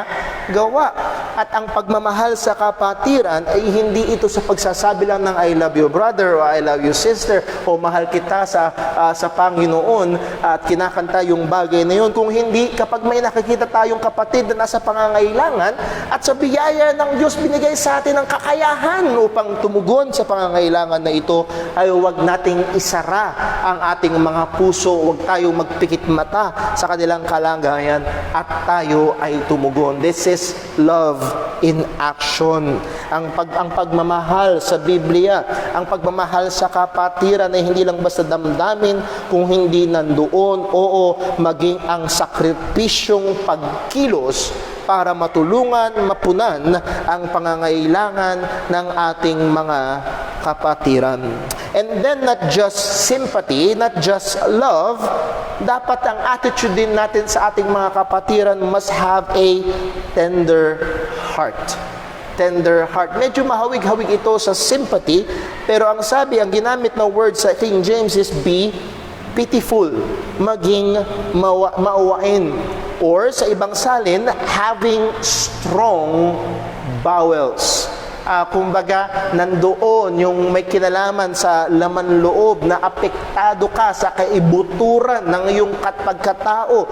gawa. At ang pagmamahal sa kapatiran ay hindi ito sa pagsasabi lang ng I love you brother o I love you sister o mahal kita sa Panginoon at kinakanta yung bagay na yun. Kung hindi, kapag may nakikita tayong kapatid na nasa pangangailangan at sa biyaya ng Diyos binigay sa atin ang kakayahan upang tumugon sa pangangailangan na ito, ay huwag nating isara ang ating mga puso, huwag tayong magpikit mata sa kanilang kalagayan at tayo ay tumugon. This is love in action. Ang pagmamahal sa Biblia, ang pagmamahal sa kapatiran ay hindi lang basta damdamin, kung hindi nandoon, maging ang sakripisyong pagkilos para matulungan, mapunan ang pangangailangan ng ating mga kapatiran. And then not just sympathy, not just love, dapat ang attitude din natin sa ating mga kapatiran must have a tender heart. Tender heart. Medyo mahawig-hawig ito sa sympathy, pero ang sabi, ang ginamit na word sa King James is be pitiful, maging maawain. Or sa ibang salin, having strong bowels. Kumbaga, nandoon yung may kinalaman sa laman loob na apektado ka sa kaibuturan ng iyong pagkatao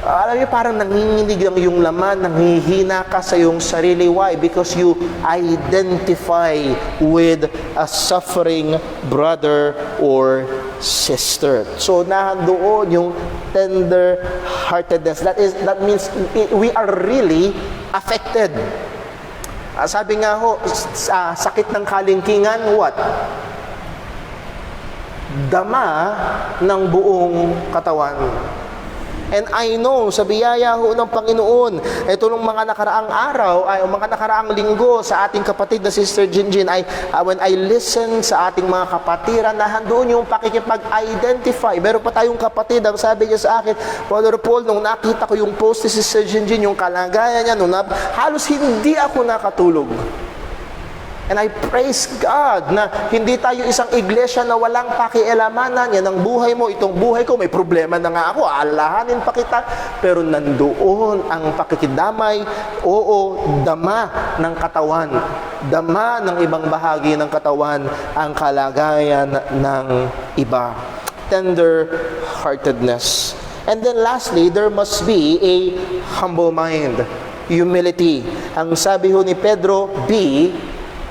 alam niyo, parang nanginginig ang iyong laman, nanghihina ka sa iyong sarili. Why? Because you identify with a suffering brother or sister. So, nahandoon yung tender-heartedness. That means we are really affected. Sabi nga ho, sakit ng kalingkingan, what? Dama ng buong katawan. And I know, sa biyaya ho ng Panginoon, ito nung mga nakaraang araw, o mga nakaraang linggo sa ating kapatid na Sister Jinjin, when I listen sa ating mga kapatiran, nahandoon yung pakikipag-identify. Meron pa tayong kapatid, ang sabi niya sa akin, Brother Paul, nung nakita ko yung post ni Sister Jinjin, yung kalagayan niya, halos hindi ako nakatulog. And I praise God na hindi tayo isang iglesia na walang pakialamanan. Yan ang buhay mo, itong buhay ko, may problema na nga ako, aalahanin pa kita. Pero nandoon ang pakikidamay, oo, dama ng katawan. Dama ng ibang bahagi ng katawan ang kalagayan ng iba. Tender-heartedness. And then lastly, there must be a humble mind. Humility. Ang sabi ho ni Pedro, be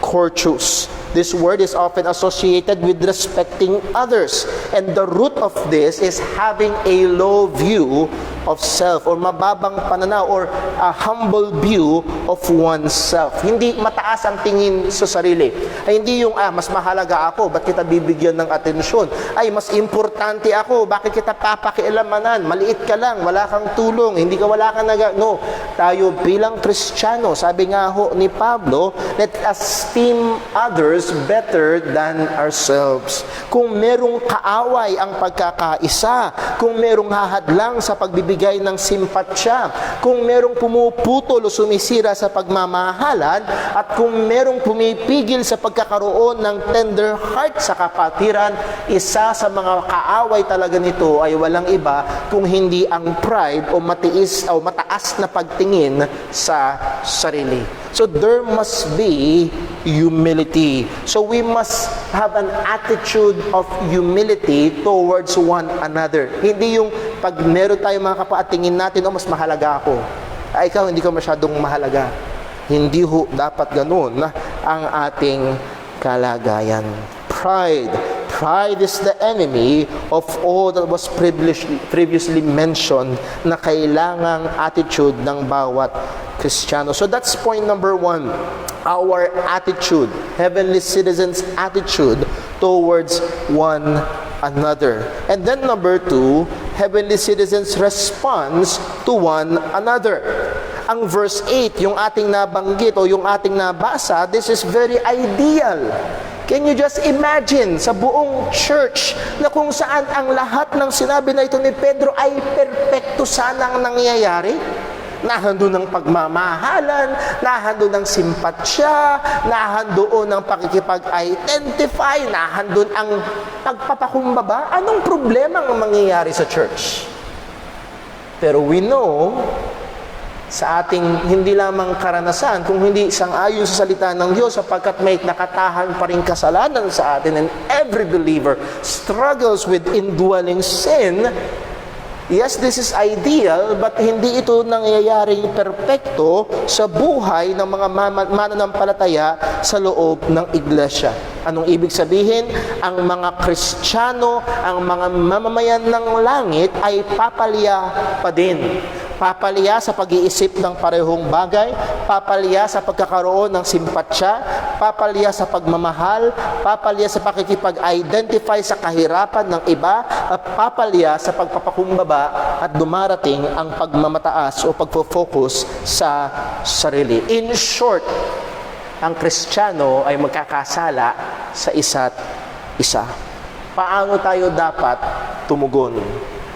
courteous. This word is often associated with respecting others. And the root of this is having a low view of self or mababang pananaw or a humble view of oneself. Hindi mataas ang tingin sa sarili. Ay hindi yung, mas mahalaga ako, ba't kita bibigyan ng atensyon? Ay, mas importante ako, bakit kita papakialamanan? Maliit ka lang, wala kang tulong, wala kang No, tayo bilang Kristiyano, sabi nga ho ni Pablo, let us esteem others better than ourselves. Kung merong kaaway ang pagkakaisa, kung merong hahadlang sa pagbibigay ng simpatsya, kung merong pumuputol o sumisira sa pagmamahalan, at kung merong pumipigil sa pagkakaroon ng tender heart sa kapatiran, isa sa mga kaaway talaga nito ay walang iba kung hindi ang pride o matiis o mataas na pagtingin sa sarili. So there must be humility. So we must have an attitude of humility towards one another. Hindi yung pag meron tayo mga kapwa at tingin natin, mas mahalaga ako. Ikaw hindi ka masyadong mahalaga. Hindi ho dapat ganun ang ating kalagayan. Pride. Pride is the enemy of all that was previously mentioned na kailangang attitude ng bawat Kristiyano. So that's point number 1. Our attitude, heavenly citizens' attitude towards one another. And then number 2, heavenly citizens' response to one another. Ang verse 8, yung ating nabanggit o yung ating nabasa, this is very ideal. Can you just imagine sa buong church na kung saan ang lahat ng sinabi na ito ni Pedro ay perpekto sanang nangyayari? Nahandoon ang pagmamahalan, nahandoon ang simpatsya, nahandoon ang pakikipag-identify, nahandoon ang pagpapakumbaba. Anong problema ang mangyayari sa church? Pero we know, sa ating hindi lamang karanasan, kung hindi sang-ayon sa salita ng Diyos, sapagkat may nakatahan pa rin kasalanan sa atin, and every believer struggles with indwelling sin. Yes, this is ideal, but hindi ito nangyayaring perpekto sa buhay ng mga mananampalataya sa loob ng iglesia. Anong ibig sabihin? Ang mga Kristiyano, ang mga mamamayan ng langit ay papalya pa din. Papalya sa pag-iisip ng parehong bagay, papalya sa pagkakaroon ng simpatsya, papalya sa pagmamahal, papalya sa pakikipag-identify sa kahirapan ng iba, at papalya sa pagpapakumbaba, at dumarating ang pagmamataas o pagfo-focus sa sarili. In short, ang Kristiyano ay magkakasala sa isa't isa. Paano tayo dapat tumugon?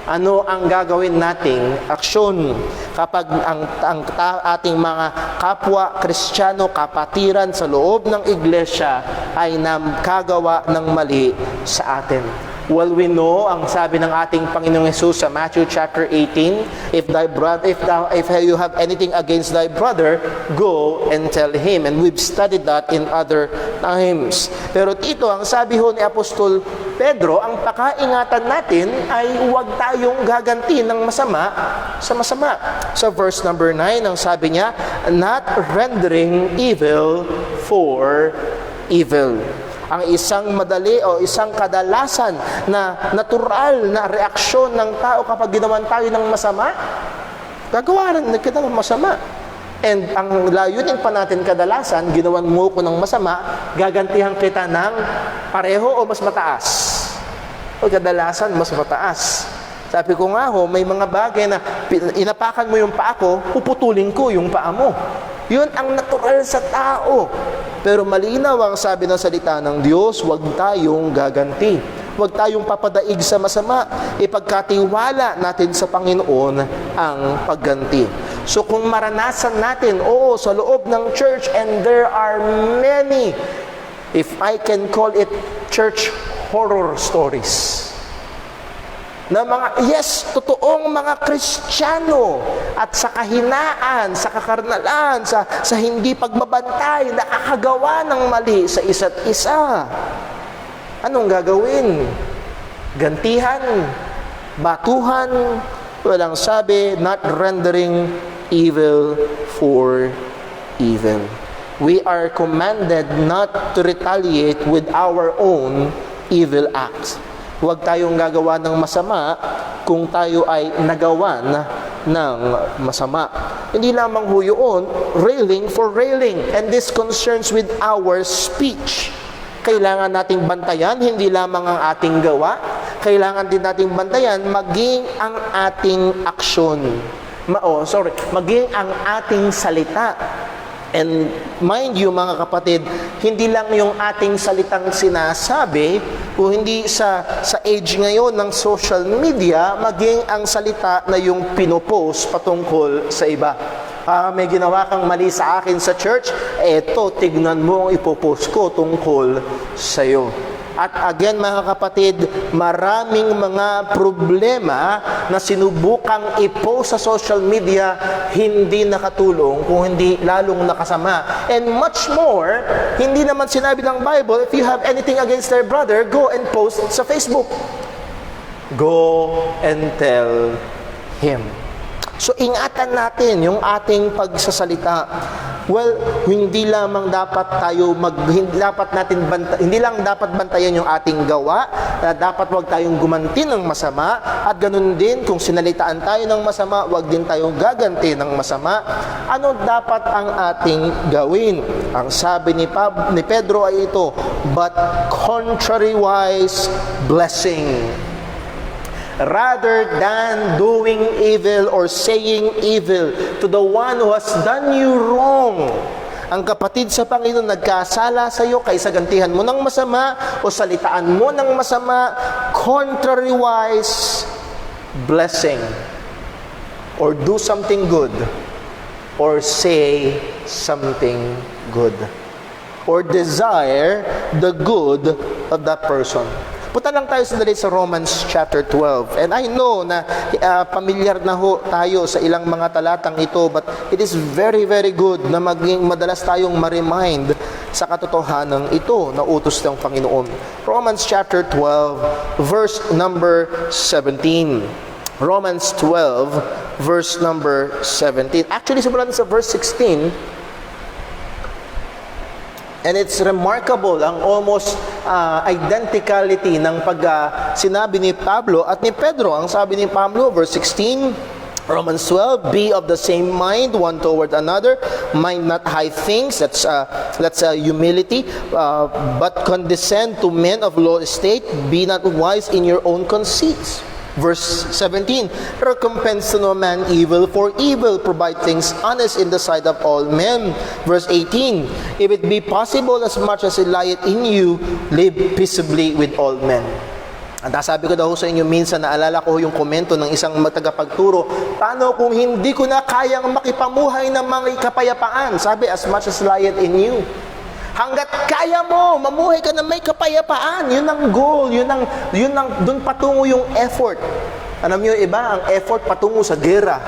Ano ang gagawin nating aksyon kapag ang ating mga kapwa Kristiyano, kapatiran sa loob ng iglesia ay nakagawa ng mali sa atin? Well, we know, ang sabi ng ating Panginoong Hesus sa Matthew chapter 18, if you have anything against thy brother, go and tell him. And we've studied that in other times. Pero dito, ang sabi ho ni Apostol Pedro, ang pakaingatan natin ay huwag tayong gaganti ng masama sa masama. Sa verse number 9, ang sabi niya, not rendering evil for evil. Ang isang madali o isang kadalasan na natural na reaksyon ng tao kapag ginawan tayo ng masama, gagawa rin kita ng masama. And ang layunin pa natin kadalasan, ginawan mo ko ng masama, gagantihan kita ng pareho o mas mataas. O kadalasan, mas mataas. Sabi ko nga ho, may mga bagay na inapakan mo yung paa ko, puputulin ko yung paa mo. Yun ang natural sa tao. Pero malinaw ang sabi ng salita ng Diyos, huwag tayong gaganti. Huwag tayong papadaig sa masama. Ipagkatiwala natin sa Panginoon ang pagganti. So kung maranasan natin, oo, sa loob ng church, and there are many, if I can call it church horror stories, na mga, yes, totoong mga Kristiyano at sa kahinaan, sa kakarnalan, sa hindi pagbabantay, nakakagawa ng mali sa isa't isa. Anong gagawin? Gantihan? Batuhan? Walang sabi, not rendering evil for evil. We are commanded not to retaliate with our own evil acts. Huwag tayong gagawa ng masama kung tayo ay nagawan ng masama. Hindi lamang ho yun, railing for railing. And this concerns with our speech. Kailangan nating bantayan, hindi lamang ang ating gawa. Kailangan din nating bantayan, maging ang ating aksyon. Maging ang ating salita. And mind you mga kapatid, hindi lang yung ating salitang sinasabi, kung hindi sa age ngayon ng social media, maging ang salita na yung pinopost patungkol sa iba. May ginawa kang mali sa akin sa church, eto, tignan mo ang ipopost ko tungkol sa'yo. At again mga kapatid, maraming mga problema na sinubukang i-post sa social media, hindi nakatulong kung hindi lalong nakasama. And much more, hindi naman sinabi ng Bible, if you have anything against their brother, go and post sa Facebook. Go and tell him. So ingatan natin yung ating pagsasalita. Well, hindi lamang dapat hindi lang dapat bantayan yung ating gawa, dapat wag tayong gumanti ng masama, at ganun din kung sinalitaan tayo ng masama, wag din tayong gaganti ng masama. Ano dapat ang ating gawin? Ang sabi ni Pedro ay ito, but contrariwise blessing. Rather than doing evil or saying evil to the one who has done you wrong. Ang kapatid sa Panginoon nagkasala sa iyo, kaysa gantihan mo ng masama o salitaan mo ng masama, contrariwise blessing. Or do something good. Or say something good. Or desire the good of that person. Punta lang tayo sandali sa Romans chapter 12. And I know na pamilyar na ho tayo sa ilang mga talatang ito, but it is very, very good na madalas tayong ma-remind sa katotohanan ito na utos ng Panginoon. Romans chapter 12, verse number 17. Romans 12, verse number 17. Actually, simulan sa verse 16. And it's remarkable ang almost identicality ng sinabi ni Pablo at ni Pedro. Ang sabi ni Pablo, verse 16, Romans 12, be of the same mind one toward another, mind not high things, that's humility, but condescend to men of low estate, be not wise in your own conceits. Verse 17, recompense to no man evil for evil, provide things honest in the sight of all men. Verse 18, if it be possible, as much as it lieth in you, live peaceably with all men. At sabi ko daw sa inyo, minsan naalala ko yung komento ng isang tagapagturo, paano kung hindi ko na kayang makipamuhay ng mga kapayapaan? Sabi, as much as lieth in you. Hanggat kaya mo, mamuhay ka na may kapayapaan. Yun ang goal, doon patungo yung effort. Alam niyo iba, ang effort patungo sa gera.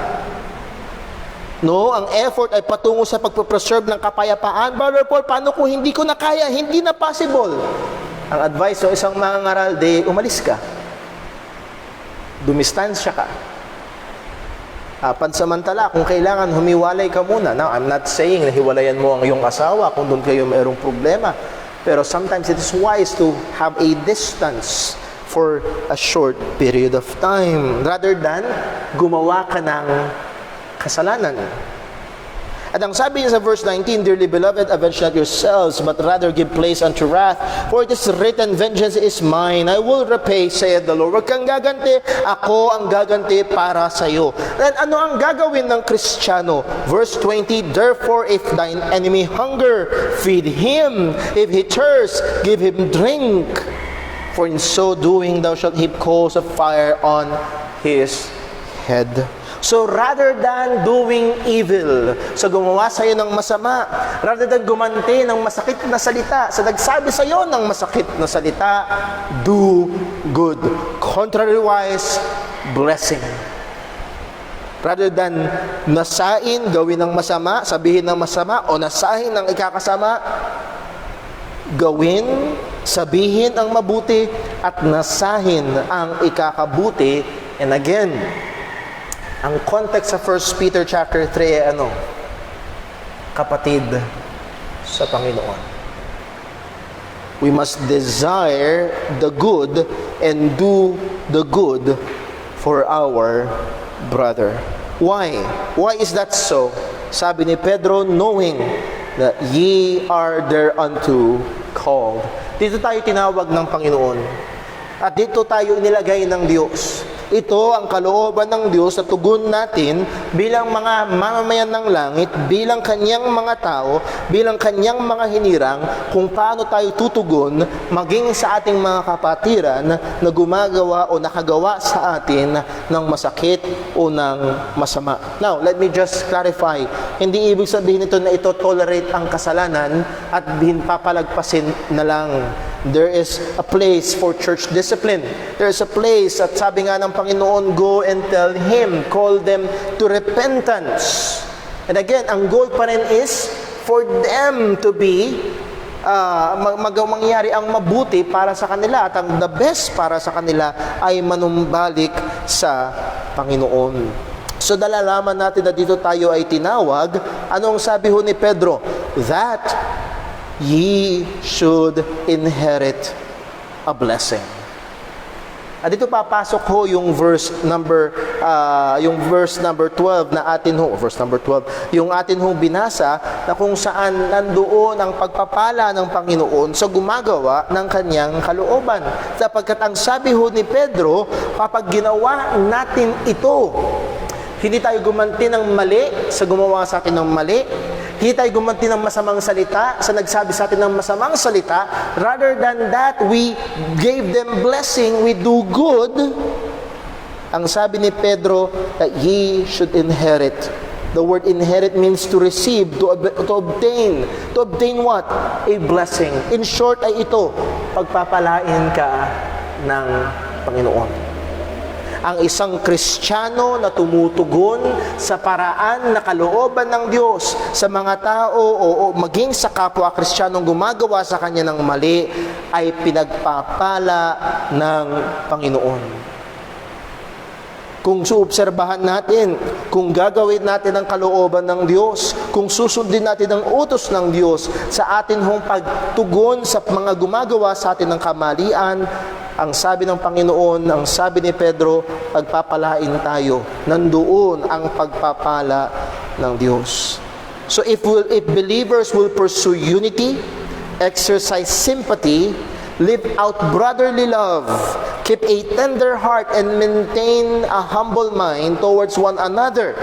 No, ang effort ay patungo sa pagpo-preserve ng kapayapaan. Brother Paul, paano kung hindi ko na kaya? Hindi na possible. Ang advice ng isang mangangaral, umalis ka. Dumistansya ka. Pansamantala, kung kailangan humiwalay ka muna. Now, I'm not saying na hiwalayan mo ang iyong asawa kung doon kayo mayroong problema. Pero sometimes it is wise to have a distance for a short period of time rather than gumawa ka ng kasalanan. At ang sabi niya sa verse 19, dearly beloved, avenge not yourselves, but rather give place unto wrath. For it is written, vengeance is mine, I will repay, saith the Lord. Huwag kang gaganti, ako ang gaganti para sa iyo. Then ano ang gagawin ng Kristiyano? Verse 20, therefore if thine enemy hunger, feed him. If he thirst, give him drink. For in so doing thou shalt heap coals of fire on his ahead. So rather than doing evil, so gumawa sa iyo ng masama, rather than gumanti ng masakit na salita, sa nagsabi sa iyo ng masakit na salita, do good. Contrariwise, blessing. Rather than nasain, gawin ng masama, sabihin ng masama, o nasahin ng ikakasama, gawin, sabihin ang mabuti, at nasahin ang ikakabuti. And again, ang context sa 1 Peter chapter 3 ay ano? Kapatid sa Panginoon. We must desire the good and do the good for our brother. Why? Why is that so? Sabi ni Pedro, knowing that ye are thereunto called. Dito tayo tinawag ng Panginoon. At dito tayo inilagay ng Diyos. Ito ang kalooban ng Diyos sa tugon natin bilang mga mamamayan ng langit, bilang Kanyang mga tao, bilang Kanyang mga hinirang, kung paano tayo tutugon maging sa ating mga kapatiran na gumagawa o nakagawa sa atin ng masakit o ng masama. Now, let me just clarify. Hindi ibig sabihin ito na ito tolerate ang kasalanan at papalagpasin na lang. There is a place for church discipline. There is a place, at sabi nga ng Panginoon, go and tell Him, call them to repentance. And again, ang goal pa rin is for them to be, mangyari ang mabuti para sa kanila, at ang the best para sa kanila ay manumbalik sa Panginoon. So nalalaman natin na dito tayo ay tinawag. Anong sabi ho ni Pedro? That ye should inherit a blessing. At dito papasok ho yung verse number 12 na atin ho, verse number 12, yung atin ho binasa, na kung saan nandoon ang pagpapala ng Panginoon sa gumagawa ng Kanyang kalooban. Sapagkat ang sabi ho ni Pedro, kapag ginawa natin ito, hindi tayo gumanti ng mali sa gumawa sa atin ng mali. Hindi tayo gumanti ng masamang salita sa nagsabi sa atin ng masamang salita. Rather than that, we gave them blessing, we do good. Ang sabi ni Pedro, that ye should inherit. The word inherit means to receive, to obtain. To obtain what? A blessing. In short ay ito, pagpapalain ka ng Panginoon. Ang isang Kristiyano na tumutugon sa paraan na kalooban ng Diyos sa mga tao o maging sa kapwa Kristiyanong gumagawa sa kanya ng mali ay pinagpapala ng Panginoon. Kung suobserbahan natin, kung gagawin natin ang kalooban ng Diyos, kung susundin natin ang utos ng Diyos sa atin hong pagtugon sa mga gumagawa sa atin ng kamalian, ang sabi ng Panginoon, ang sabi ni Pedro, pagpapalain tayo. Nandoon ang pagpapala ng Diyos. So if believers will pursue unity, exercise sympathy, live out brotherly love, keep a tender heart, and maintain a humble mind towards one another.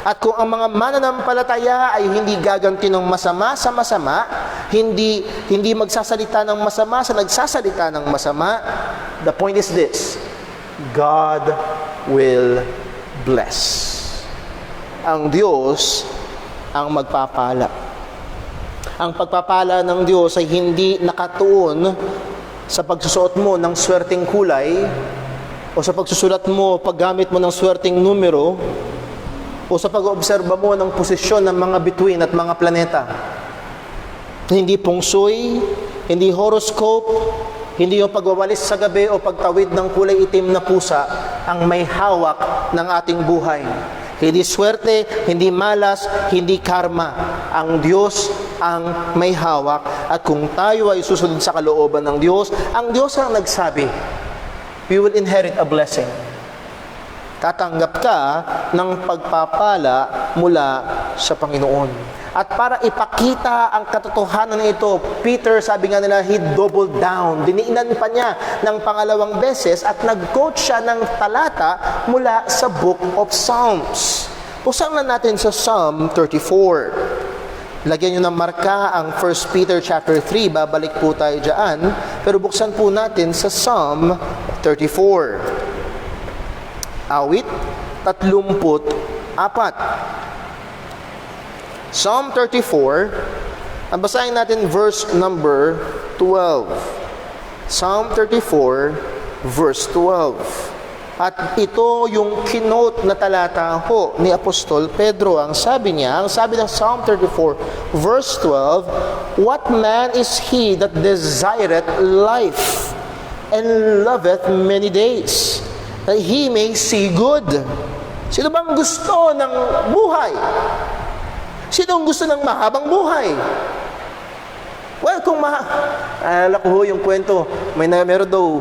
At kung ang mga mananampalataya ay hindi gaganti ng masama sa masama, hindi magsasalita ng masama sa nagsasalita ng masama, the point is this: God will bless. Ang Diyos ang magpapala. Ang pagpapala ng Diyos ay hindi nakatuon sa pagsusuot mo ng swerteng kulay o sa pagsusulat mo, paggamit mo ng swerteng numero o sa pag-oobserba mo ng posisyon ng mga bituin at mga planeta. Hindi pungsoy, hindi horoscope, hindi yung pagwawalis sa gabi o pagtawid ng kulay itim na pusa ang may hawak ng ating buhay. Hindi swerte, hindi malas, hindi karma. Ang Diyos ang may hawak. At kung tayo ay susunod sa kalooban ng Diyos, ang Diyos ang nagsabi, we will inherit a blessing. Tatanggap ka ng pagpapala mula sa Panginoon. At para ipakita ang katotohanan na ito, Peter, sabi nga nila, he doubled down. Diniinan pa niya ng pangalawang beses at nag-quote siya ng talata mula sa Book of Psalms. Buksan na natin sa Psalm 34. Lagyan nyo ng marka ang 1 Peter chapter 3. Babalik po tayo dyan. Pero buksan po natin sa Psalm 34. Awit Psalm 34, ang basahin natin verse number 12. Psalm 34, verse 12. At ito yung kinote na talata ho ni Apostol Pedro. Ang sabi ng Psalm 34, verse 12, What man is he that desireth life, and loveth many days, that he may see good? Sino bang gusto ng buhay? Sino ang gusto ng mahabang buhay? Well, kung alam ko ho yung kwento, meron daw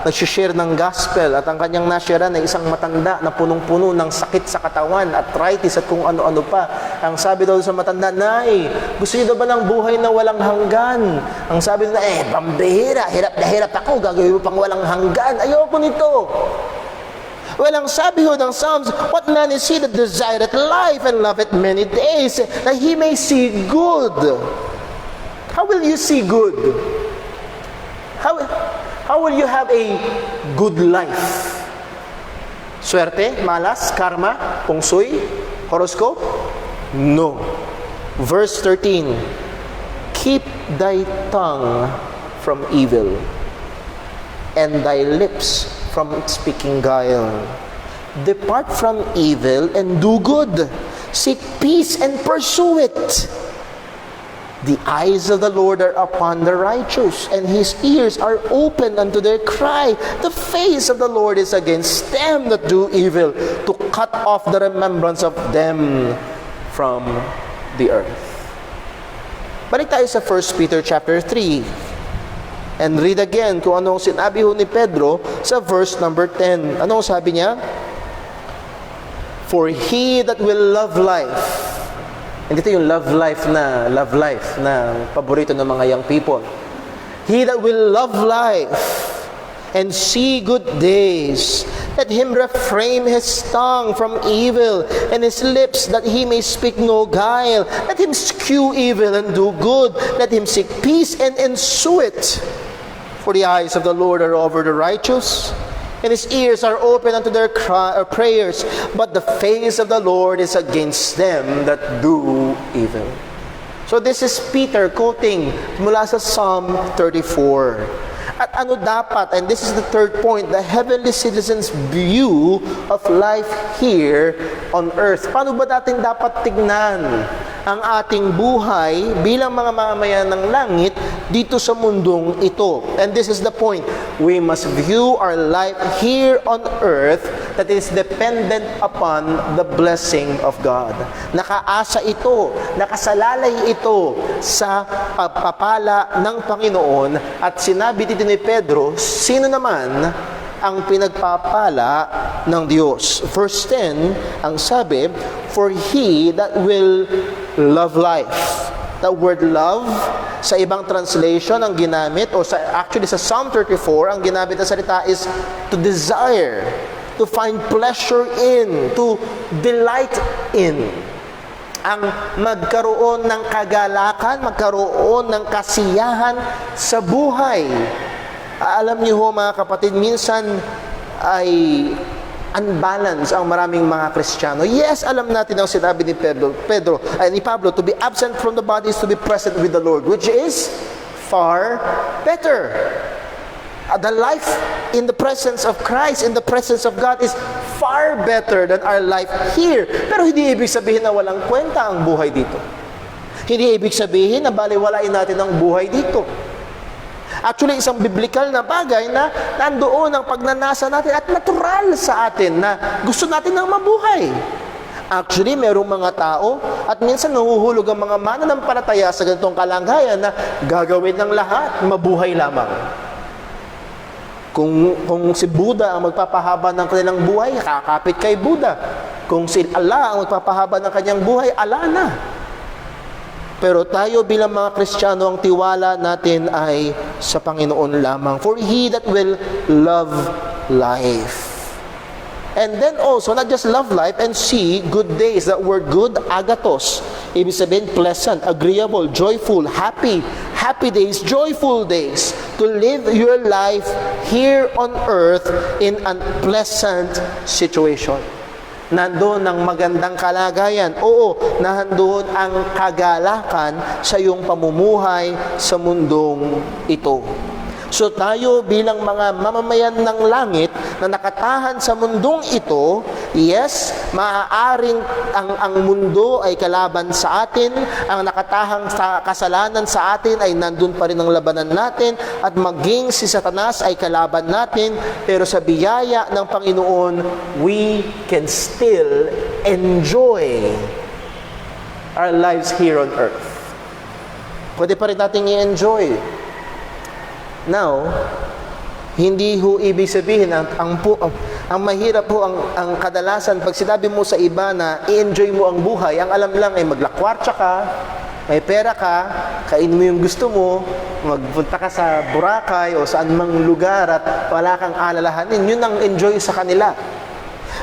nag-share ng gospel at ang kanyang na-share ay isang matanda na punong-puno ng sakit sa katawan, arthritis at kung ano-ano pa. Ang sabi daw sa matanda, Nay, gusto niyo daw ba ng buhay na walang hanggan? Ang sabi na, pambihira, hirap na hirap ako, gagawin mo pang walang hanggan. Ayoko nito. Well, ang sabi ho ng Psalms, what man is he that desireth life and loveth many days, that he may see good? How will you see good? How will you have a good life? Swerte, malas, karma, pungsoy, horoscope? No. Verse 13, keep thy tongue from evil, and thy lips from speaking guile. Depart from evil and do good. Seek peace and pursue it. The eyes of the Lord are upon the righteous, and his ears are open unto their cry. The face of the Lord is against them that do evil, to cut off the remembrance of them from the earth. Balik tayo sa 1 Peter chapter 3. And read again kung anong sinabi ho ni Pedro sa verse number 10. Anong sabi niya? For he that will love life. And ito yung love life na paborito ng mga young people. He that will love life and see good days, let him refrain his tongue from evil, and his lips that he may speak no guile. Let him eschew evil and do good. Let him seek peace and ensue it. For the eyes of the Lord are over the righteous, and his ears are open unto their prayers, but the face of the Lord is against them that do evil. So this is Peter quoting mula sa Psalm 34. At ano dapat, and this is the third point, the heavenly citizens' view of life here on earth. Paano ba natin dapat tignan ang ating buhay bilang mga mamamayan ng langit dito sa mundong ito? And this is the point. We must view our life here on earth that is dependent upon the blessing of God. Nakaasa ito, nakasalalay ito sa pagpapala ng Panginoon, at sinabi dito ni Pedro, sino naman ang pinagpapala ng Diyos? Verse 10, ang sabi, for he that will love life. The word love, sa ibang translation ang ginamit, o actually sa Psalm 34, ang ginamit na salita is to desire, to find pleasure in, to delight in. Ang magkaroon ng kagalakan, magkaroon ng kasiyahan sa buhay. Alam niyo ho mga kapatid, minsan ay unbalance ang maraming mga Kristiyano. Yes, alam natin ang sinabi ni Pablo, to be absent from the body is to be present with the Lord, which is far better. The life in the presence of Christ, in the presence of God, is far better than our life here. Pero hindi ibig sabihin na walang kwenta ang buhay dito. Hindi ibig sabihin na baliwalain natin ang buhay dito. Actually, isang biblical na bagay na nandoon ang pagnanasa natin at natural sa atin na gusto natin ng mabuhay. Actually, merong mga tao at minsan nahuhulog ang mga mananampalataya sa ganitong kalagayan na gagawin ng lahat, mabuhay lamang. Kung si Buddha ang magpapahaba ng kanilang buhay, kakapit kay Buddha. Kung si Allah ang magpapahaba ng kanyang buhay, Allah na. Pero tayo bilang mga Kristiyano, ang tiwala natin ay sa Panginoon lamang. For he that will love life. And then also, not just love life and see good days. That word good, agathos. Ibig sabihin, pleasant, agreeable, joyful, happy days, joyful days. To live your life here on earth in a pleasant situation. nandoon ang magandang kalagayan. Oo, nandoon ang kagalakan sa iyong pamumuhay sa mundong ito. So tayo bilang mga mamamayan ng langit na nakatahan sa mundong ito, yes, maaaring ang mundo ay kalaban sa atin, ang nakatahang sa kasalanan sa atin ay nandun pa rin ang labanan natin, at maging si Satanas ay kalaban natin, pero sa biyaya ng Panginoon, we can still enjoy our lives here on earth. Pwede pa rin natin i-enjoy. Now, hindi ho ibig sabihin ang mahirap po ang kadalasan pag sinabi mo sa iba na i-enjoy mo ang buhay, ang alam lang ay maglakwartsa ka, may pera ka, kainin mo yung gusto mo, magpunta ka sa Boracay o saan mang lugar at wala kang alalahanin. Yun ang enjoy sa kanila.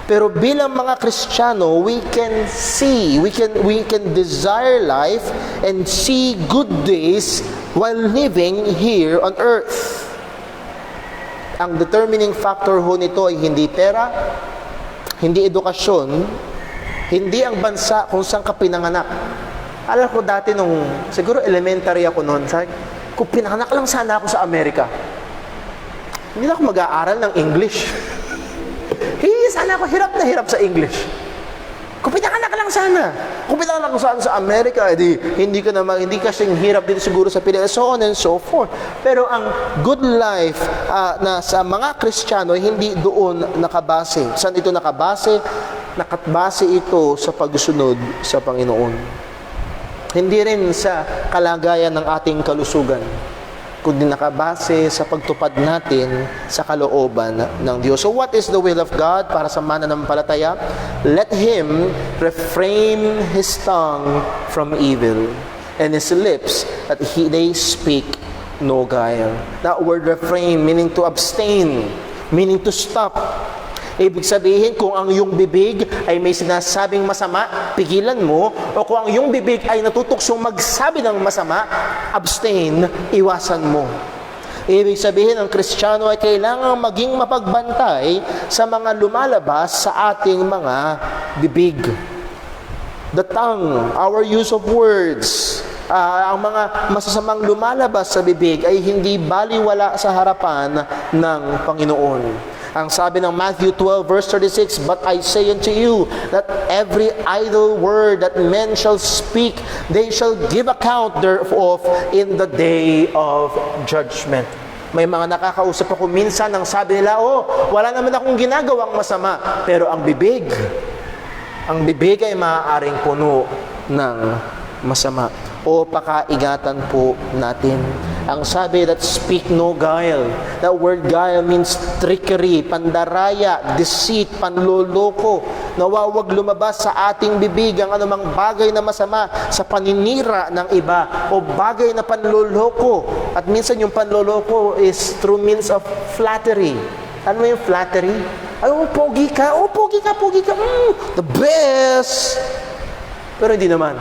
Pero bilang mga Kristiyano, we can see, we can desire life and see good days while living here on earth. Ang determining factor ho nito ay hindi pera, hindi edukasyon, hindi ang bansa kung saan ka pinanganak. Alam ko dati siguro elementary ako noon, kung pinanganak lang sana ako sa Amerika, hindi na ako mag-aaral ng English. Sana ako hirap na hirap sa English. Kung pinanganak lang sana. Kung pinanganak lang sana sa Amerika, hindi ka siyang hirap dito siguro sa Pilipinas, so on and so forth. Pero ang good life na sa mga Kristiyano, hindi doon nakabase. Saan ito nakabase? Nakabase ito sa pagsunod sa Panginoon. Hindi rin sa kalagayan ng ating kalusugan, kundi nakabase sa pagtupad natin sa kalooban ng Diyos. So what is the will of God para sa mananampalataya? Let him refrain his tongue from evil, and his lips that they speak no guile. That word refrain meaning to abstain, meaning to stop. Ibig sabihin, kung ang iyong bibig ay may sinasabing masama, pigilan mo. O kung ang iyong bibig ay natutuksong magsabi ng masama, abstain, iwasan mo. Ibig sabihin, ang Kristiyano ay kailangang maging mapagbantay sa mga lumalabas sa ating mga bibig. The tongue, our use of words, ang mga masasamang lumalabas sa bibig ay hindi baliwala sa harapan ng Panginoon. Ang sabi ng Matthew 12 verse 36, "But I say unto you that every idle word that men shall speak, they shall give account thereof in the day of judgment." May mga nakakausap ako minsan, ang sabi nila, wala naman akong ginagawang masama, pero ang bibig ay maaaring puno ng masama. O pakaingatan po natin. Ang sabi that speak no guile. That word guile means trickery, pandaraya, deceit, panloloko. Nawawag lumabas sa ating bibig ang anumang bagay na masama sa paninira ng iba o bagay na panloloko. At minsan yung panloloko is through means of flattery. Ano yung flattery? Ay, pogi ka. The best. Pero hindi naman.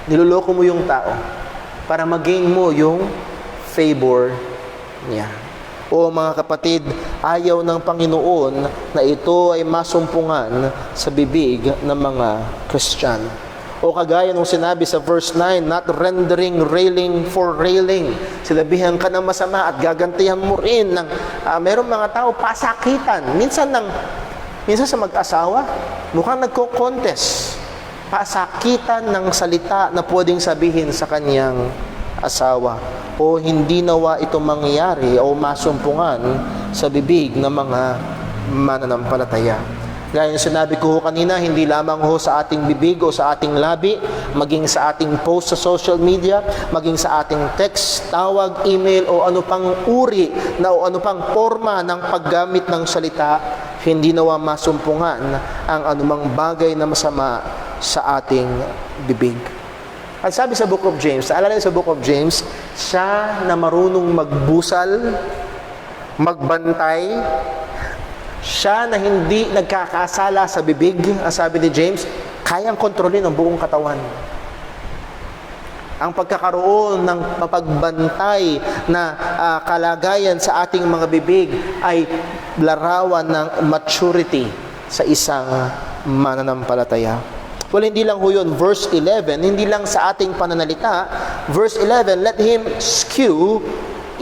Niloloko mo yung tao para magain mo yung favor niya. O mga kapatid, ayaw ng Panginoon na ito ay masumpungan sa bibig ng mga Kristiyano. O kagaya nung sinabi sa verse 9, not rendering railing for railing. Sinabihan ka ng masama at gagantihan mo rin ng merong mga tao pasakitan. Minsan sa mag-asawa, mukhang nagko-contest. Pasakitan ng salita na pwedeng sabihin sa kanyang asawa. O hindi nawa ito mangyayari o masumpungan sa bibig ng mga mananampalataya. Gaya yung sinabi ko kanina, hindi lamang sa ating bibig o sa ating labi, maging sa ating post sa social media, maging sa ating text, tawag, email o ano pang uri o ano pang forma ng paggamit ng salita, hindi nawa masumpungan ang anumang bagay na masama sa ating bibig. At sabi sa Book of James, naalala sa Book of James, siya na marunong magbusal, magbantay, siya na hindi nagkakasala sa bibig, ang sabi ni James, kayang kontrolin ang buong katawan. Ang pagkakaroon ng mapagbantay na kalagayan sa ating mga bibig ay larawan ng maturity sa isang mananampalataya. Well, hindi lang ho yun. Verse 11, hindi lang sa ating pananalita. Verse 11, let him skew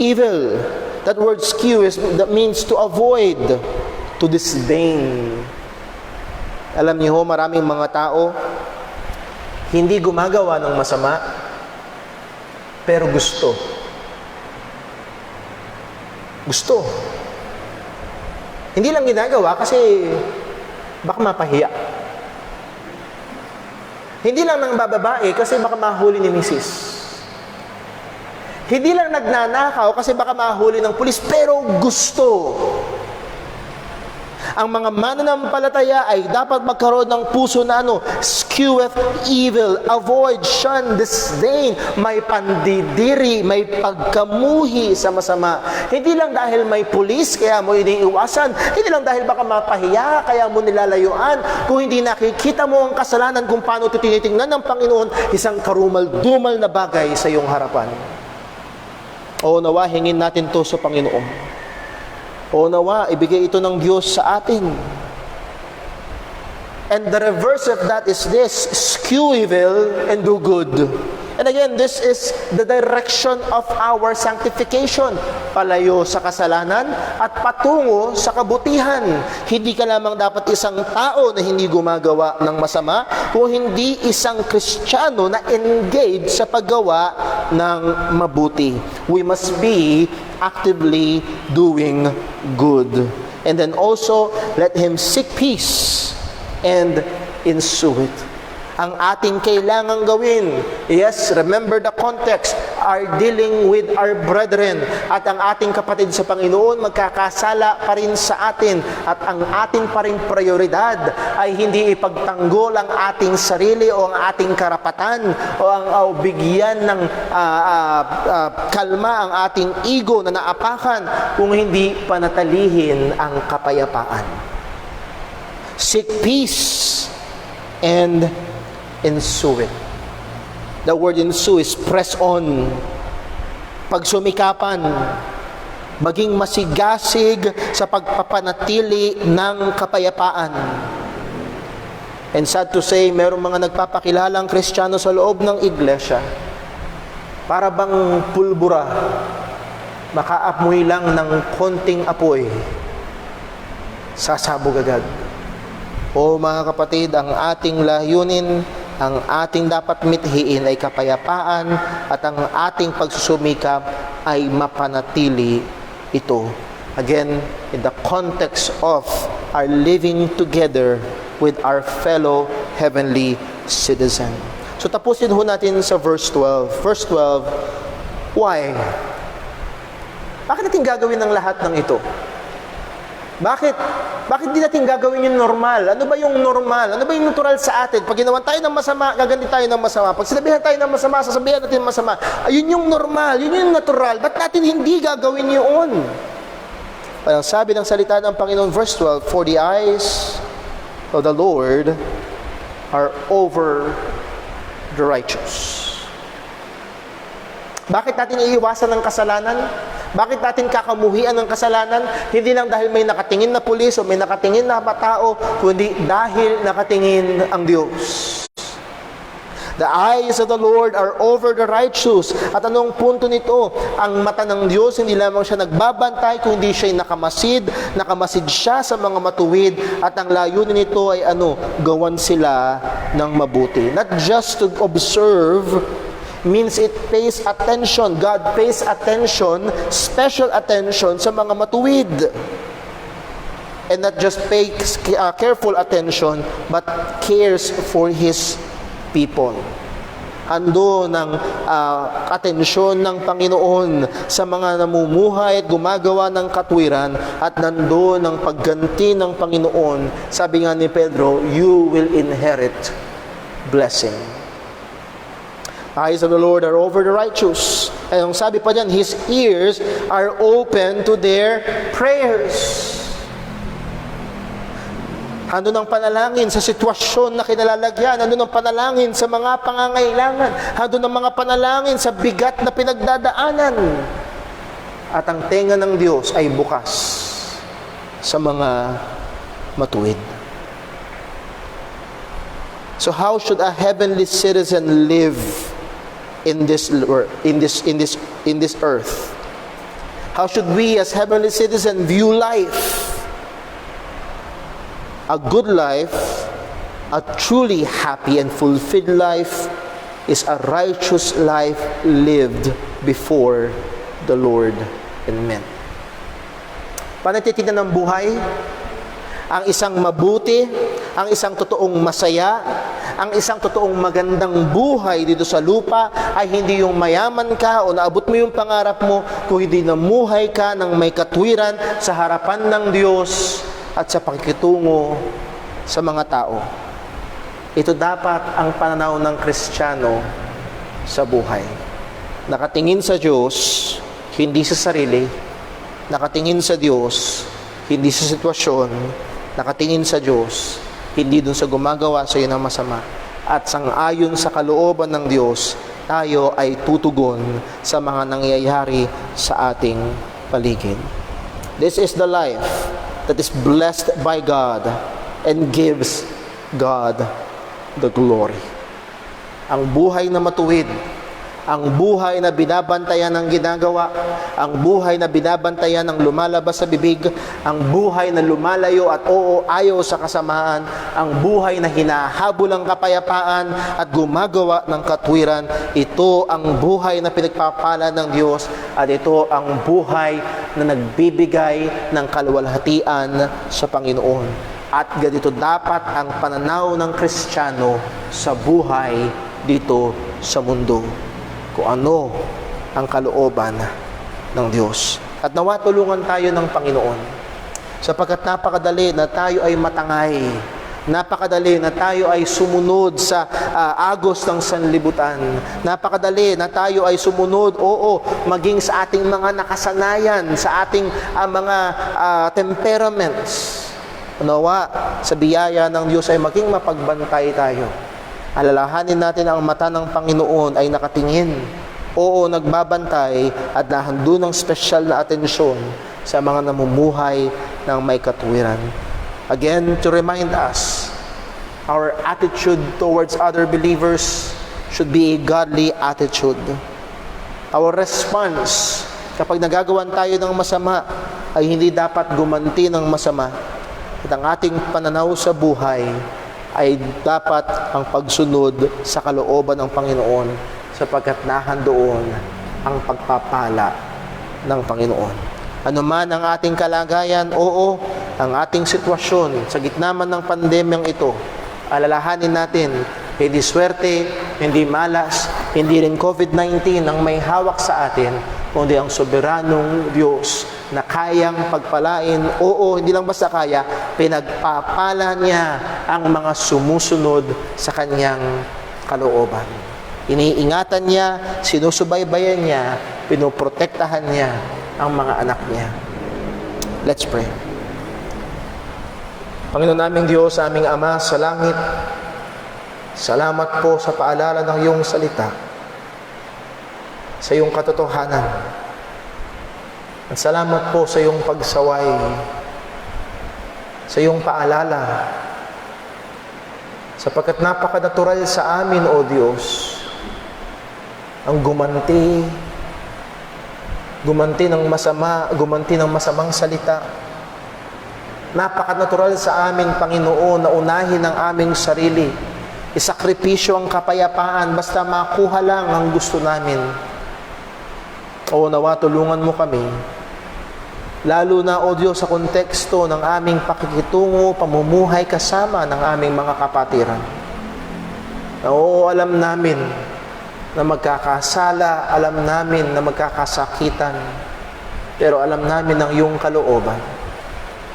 evil. That word skew that means to avoid, to disdain. Alam niyo ho, maraming mga tao hindi gumagawa ng masama, pero gusto. Gusto. Hindi lang ginagawa kasi baka mapahiya. Hindi lang nang bababae kasi baka mahuli ni misis. Hindi lang nagnanakaw kasi baka mahuli ng pulis, pero gusto. Ang mga mananampalataya ay dapat magkaroon ng puso na skeweth evil, avoid, shun, disdain, may pandidiri, may pagkamuhi sa masama. Hindi lang dahil may pulis, kaya mo iniiwasan. Hindi lang dahil baka mapahiya, kaya mo nilalayuan. Kung hindi nakikita mo ang kasalanan kung paano ito tinitingnan ng Panginoon, isang karumal-dumal na bagay sa iyong harapan. O nawa, hingin natin to sa Panginoon. O nawa, ibigay ito ng Diyos sa atin. And the reverse of that is this: skew evil and do good. And again, this is the direction of our sanctification. Palayo sa kasalanan at patungo sa kabutihan. Hindi ka lamang dapat isang tao na hindi gumagawa ng masama, kung hindi isang Kristiyano na engaged sa paggawa ng mabuti. We must be actively doing good. And then also, let him seek peace and ensue it. Ang ating kailangang gawin, yes, remember the context, are dealing with our brethren. At ang ating kapatid sa Panginoon, magkakasala pa rin sa atin. At ang ating pa rin prioridad ay hindi ipagtanggol ang ating sarili o ang ating karapatan o ang bigyan ng kalma ang ating ego na naapakan, kung hindi panatalihin ang kapayapaan. Seek peace and ensue it. The word ensue is press on. Pagsumikapan, maging masigasig sa pagpapanatili ng kapayapaan. And sad to say, mayroong mga nagpapakilalang Kristiyano sa loob ng iglesia, para bang pulbura, makaamoy lang ng konting apoy, sasabog agad. O mga kapatid, ang ating layunin, ang ating dapat mithiin ay kapayapaan, at ang ating pagsusumikap ay mapanatili ito. Again, in the context of our living together with our fellow heavenly citizen. So tapusin ho natin sa verse 12. Verse 12, why? Bakit natin gagawin ang lahat ng ito? Bakit? Bakit di natin gagawin yung normal? Ano ba yung normal? Ano ba yung natural sa atin? Pag ginawan tayo ng masama, gaganti tayo ng masama. Pag sinabihan tayo ng masama, sasabihan natin ng masama. Ayun yung normal, yun yung natural. Ba't natin hindi gagawin yun? Parang sabi ng salita ng Panginoon, verse 12, for the eyes of the Lord are over the righteous. Bakit natin iiwasan ng kasalanan? Bakit natin kakamuhian ng kasalanan? Hindi lang dahil may nakatingin na pulis o may nakatingin na tao, kundi dahil nakatingin ang Diyos. The eyes of the Lord are over the righteous. At anong punto nito? Ang mata ng Diyos, hindi lamang siya nagbabantay, kundi siya nakamasid siya sa mga matuwid, at ang layunin nito ay gawan sila ng mabuti. Not just to observe, means it pays attention. God pays attention, special attention sa mga matuwid. And not just pays careful attention, but cares for His people. Ando ng atensyon ng Panginoon sa mga namumuhay at gumagawa ng katwiran, at nando ng pagganti ng Panginoon. Sabi nga ni Pedro, you will inherit blessing. Eyes of the Lord are over the righteous. Ay, ang sabi pa diyan, His ears are open to their prayers. Hando ng panalangin sa sitwasyon na kinalalagyan. Hando ng panalangin sa mga pangangailangan. Hando ng mga panalangin sa bigat na pinagdadaanan. At ang tenga ng Diyos ay bukas sa mga matuwid. So how should a heavenly citizen live in this earth? How should we as heavenly citizens view life? A good life, a truly happy and fulfilled life, is a righteous life lived before the Lord and men. Panatitignan ng buhay, ang isang mabuti, ang isang totoong masaya, ang isang totoong magandang buhay dito sa lupa ay hindi yung mayaman ka o naabot mo yung pangarap mo, kung hindi namuhay ka ng may katwiran sa harapan ng Diyos at sa pakikitungo sa mga tao. Ito dapat ang pananaw ng Kristiyano sa buhay. Nakatingin sa Diyos, hindi sa sarili. Nakatingin sa Diyos, hindi sa sitwasyon. Nakatingin sa Diyos, hindi dun sa gumagawa sa iyo ng masama. At sang-ayon sa kalooban ng Diyos, tayo ay tutugon sa mga nangyayari sa ating paligid. This is the life that is blessed by God and gives God the glory. Ang buhay na matuwid, ang buhay na binabantayan ng ginagawa, ang buhay na binabantayan ng lumalabas sa bibig, ang buhay na lumalayo at ayaw sa kasamaan, ang buhay na hinahabol ang kapayapaan at gumagawa ng katwiran, ito ang buhay na pinagpapala ng Diyos at ito ang buhay na nagbibigay ng kaluwalhatian sa Panginoon. At ganito dapat ang pananaw ng Kristiyano sa buhay dito sa mundo. Kung ano ang kalooban ng Diyos. At nawa tulungan tayo ng Panginoon. Sapagkat napakadali na tayo ay matangay. Napakadali na tayo ay sumunod sa agos ng sanlibutan. Napakadali na tayo ay sumunod, maging sa ating mga nakasanayan, sa ating mga temperaments. Nawa, sa biyaya ng Diyos ay maging mapagbantay tayo. Alalahanin natin ang mata ng Panginoon ay nakatingin. Nagbabantay at nahandun ng special na atensyon sa mga namumuhay ng may katwiran. Again, to remind us, our attitude towards other believers should be a godly attitude. Our response kapag nagagawan tayo ng masama ay hindi dapat gumanti ng masama. At ang ating pananaw sa buhay ay dapat ang pagsunod sa kalooban ng Panginoon sapagkat nahandoon ang pagpapala ng Panginoon. Ano man ang ating kalagayan, ang ating sitwasyon sa gitna man ng pandemyang ito, alalahanin natin, hindi swerte, hindi malas, hindi rin COVID-19 ang may hawak sa atin, kundi ang soberanong Diyos na kayang pagpalain, hindi lang basta kaya, pinagpapala niya ang mga sumusunod sa kanyang kalooban. Iniingatan niya, sinusubaybayan niya, pinoprotektahan niya ang mga anak niya. Let's pray. Panginoon naming Diyos, aming Ama sa langit, salamat po sa paalala ng iyong salita, sa iyong katotohanan. At salamat po sa iyong pagsaway, sa iyong paalala, sapagkat napaka-natural sa amin, O Diyos, ang gumanti ng masama, gumanti ng masamang salita. Napaka-natural sa amin, Panginoon, na unahin ang aming sarili, isakripisyo ang kapayapaan, basta makuha lang ang gusto namin. Nawa, tulungan mo kami, lalo na, O Diyos, sa konteksto ng aming pakikitungo, pamumuhay kasama ng aming mga kapatiran. Alam namin na magkakasala, alam namin na magkakasakitan, pero alam namin ang iyong kalooban,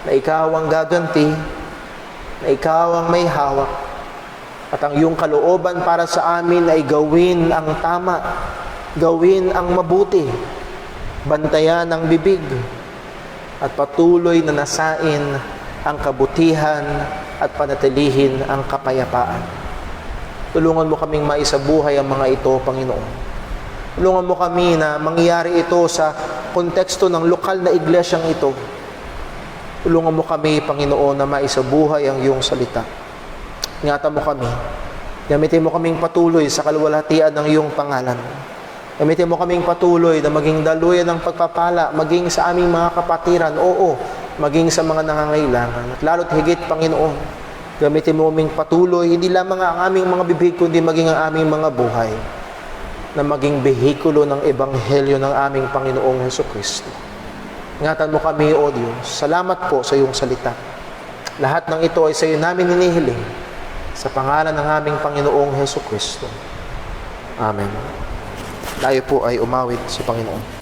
na ikaw ang gaganti, na ikaw ang may hawak, at ang iyong kalooban para sa amin ay gawin ang tama, gawin ang mabuti, bantayan ang bibig, at patuloy na nasain ang kabutihan at panatilihin ang kapayapaan. Tulungan mo kaming maisabuhay ang mga ito, Panginoon. Tulungan mo kami na mangyari ito sa konteksto ng lokal na iglesyang ito. Tulungan mo kami, Panginoon, na maisabuhay ang iyong salita. Ingatan mo kami Gamitin mo kaming patuloy sa kaluwalhatian ng iyong pangalan. Gamitin mo kaming patuloy na maging daluyan ng pagpapala, maging sa aming mga kapatiran, oo, maging sa mga nangangailangan. At lalo't higit, Panginoon, gamitin mo kaming patuloy, hindi lamang ang aming mga bibig, kundi maging ang aming mga buhay, na maging behikulo ng ebanghelyo ng aming Panginoong Hesukristo. Ingatan mo kami, O Diyos. Salamat po sa iyong salita. Lahat ng ito ay sa iyo namin hinihiling, sa pangalan ng aming Panginoong Hesukristo. Amen. Tayo po ay umawit sa Panginoon.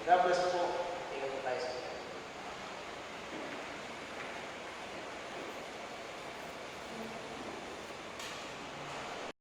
God bless po. Tingnan po tayo sa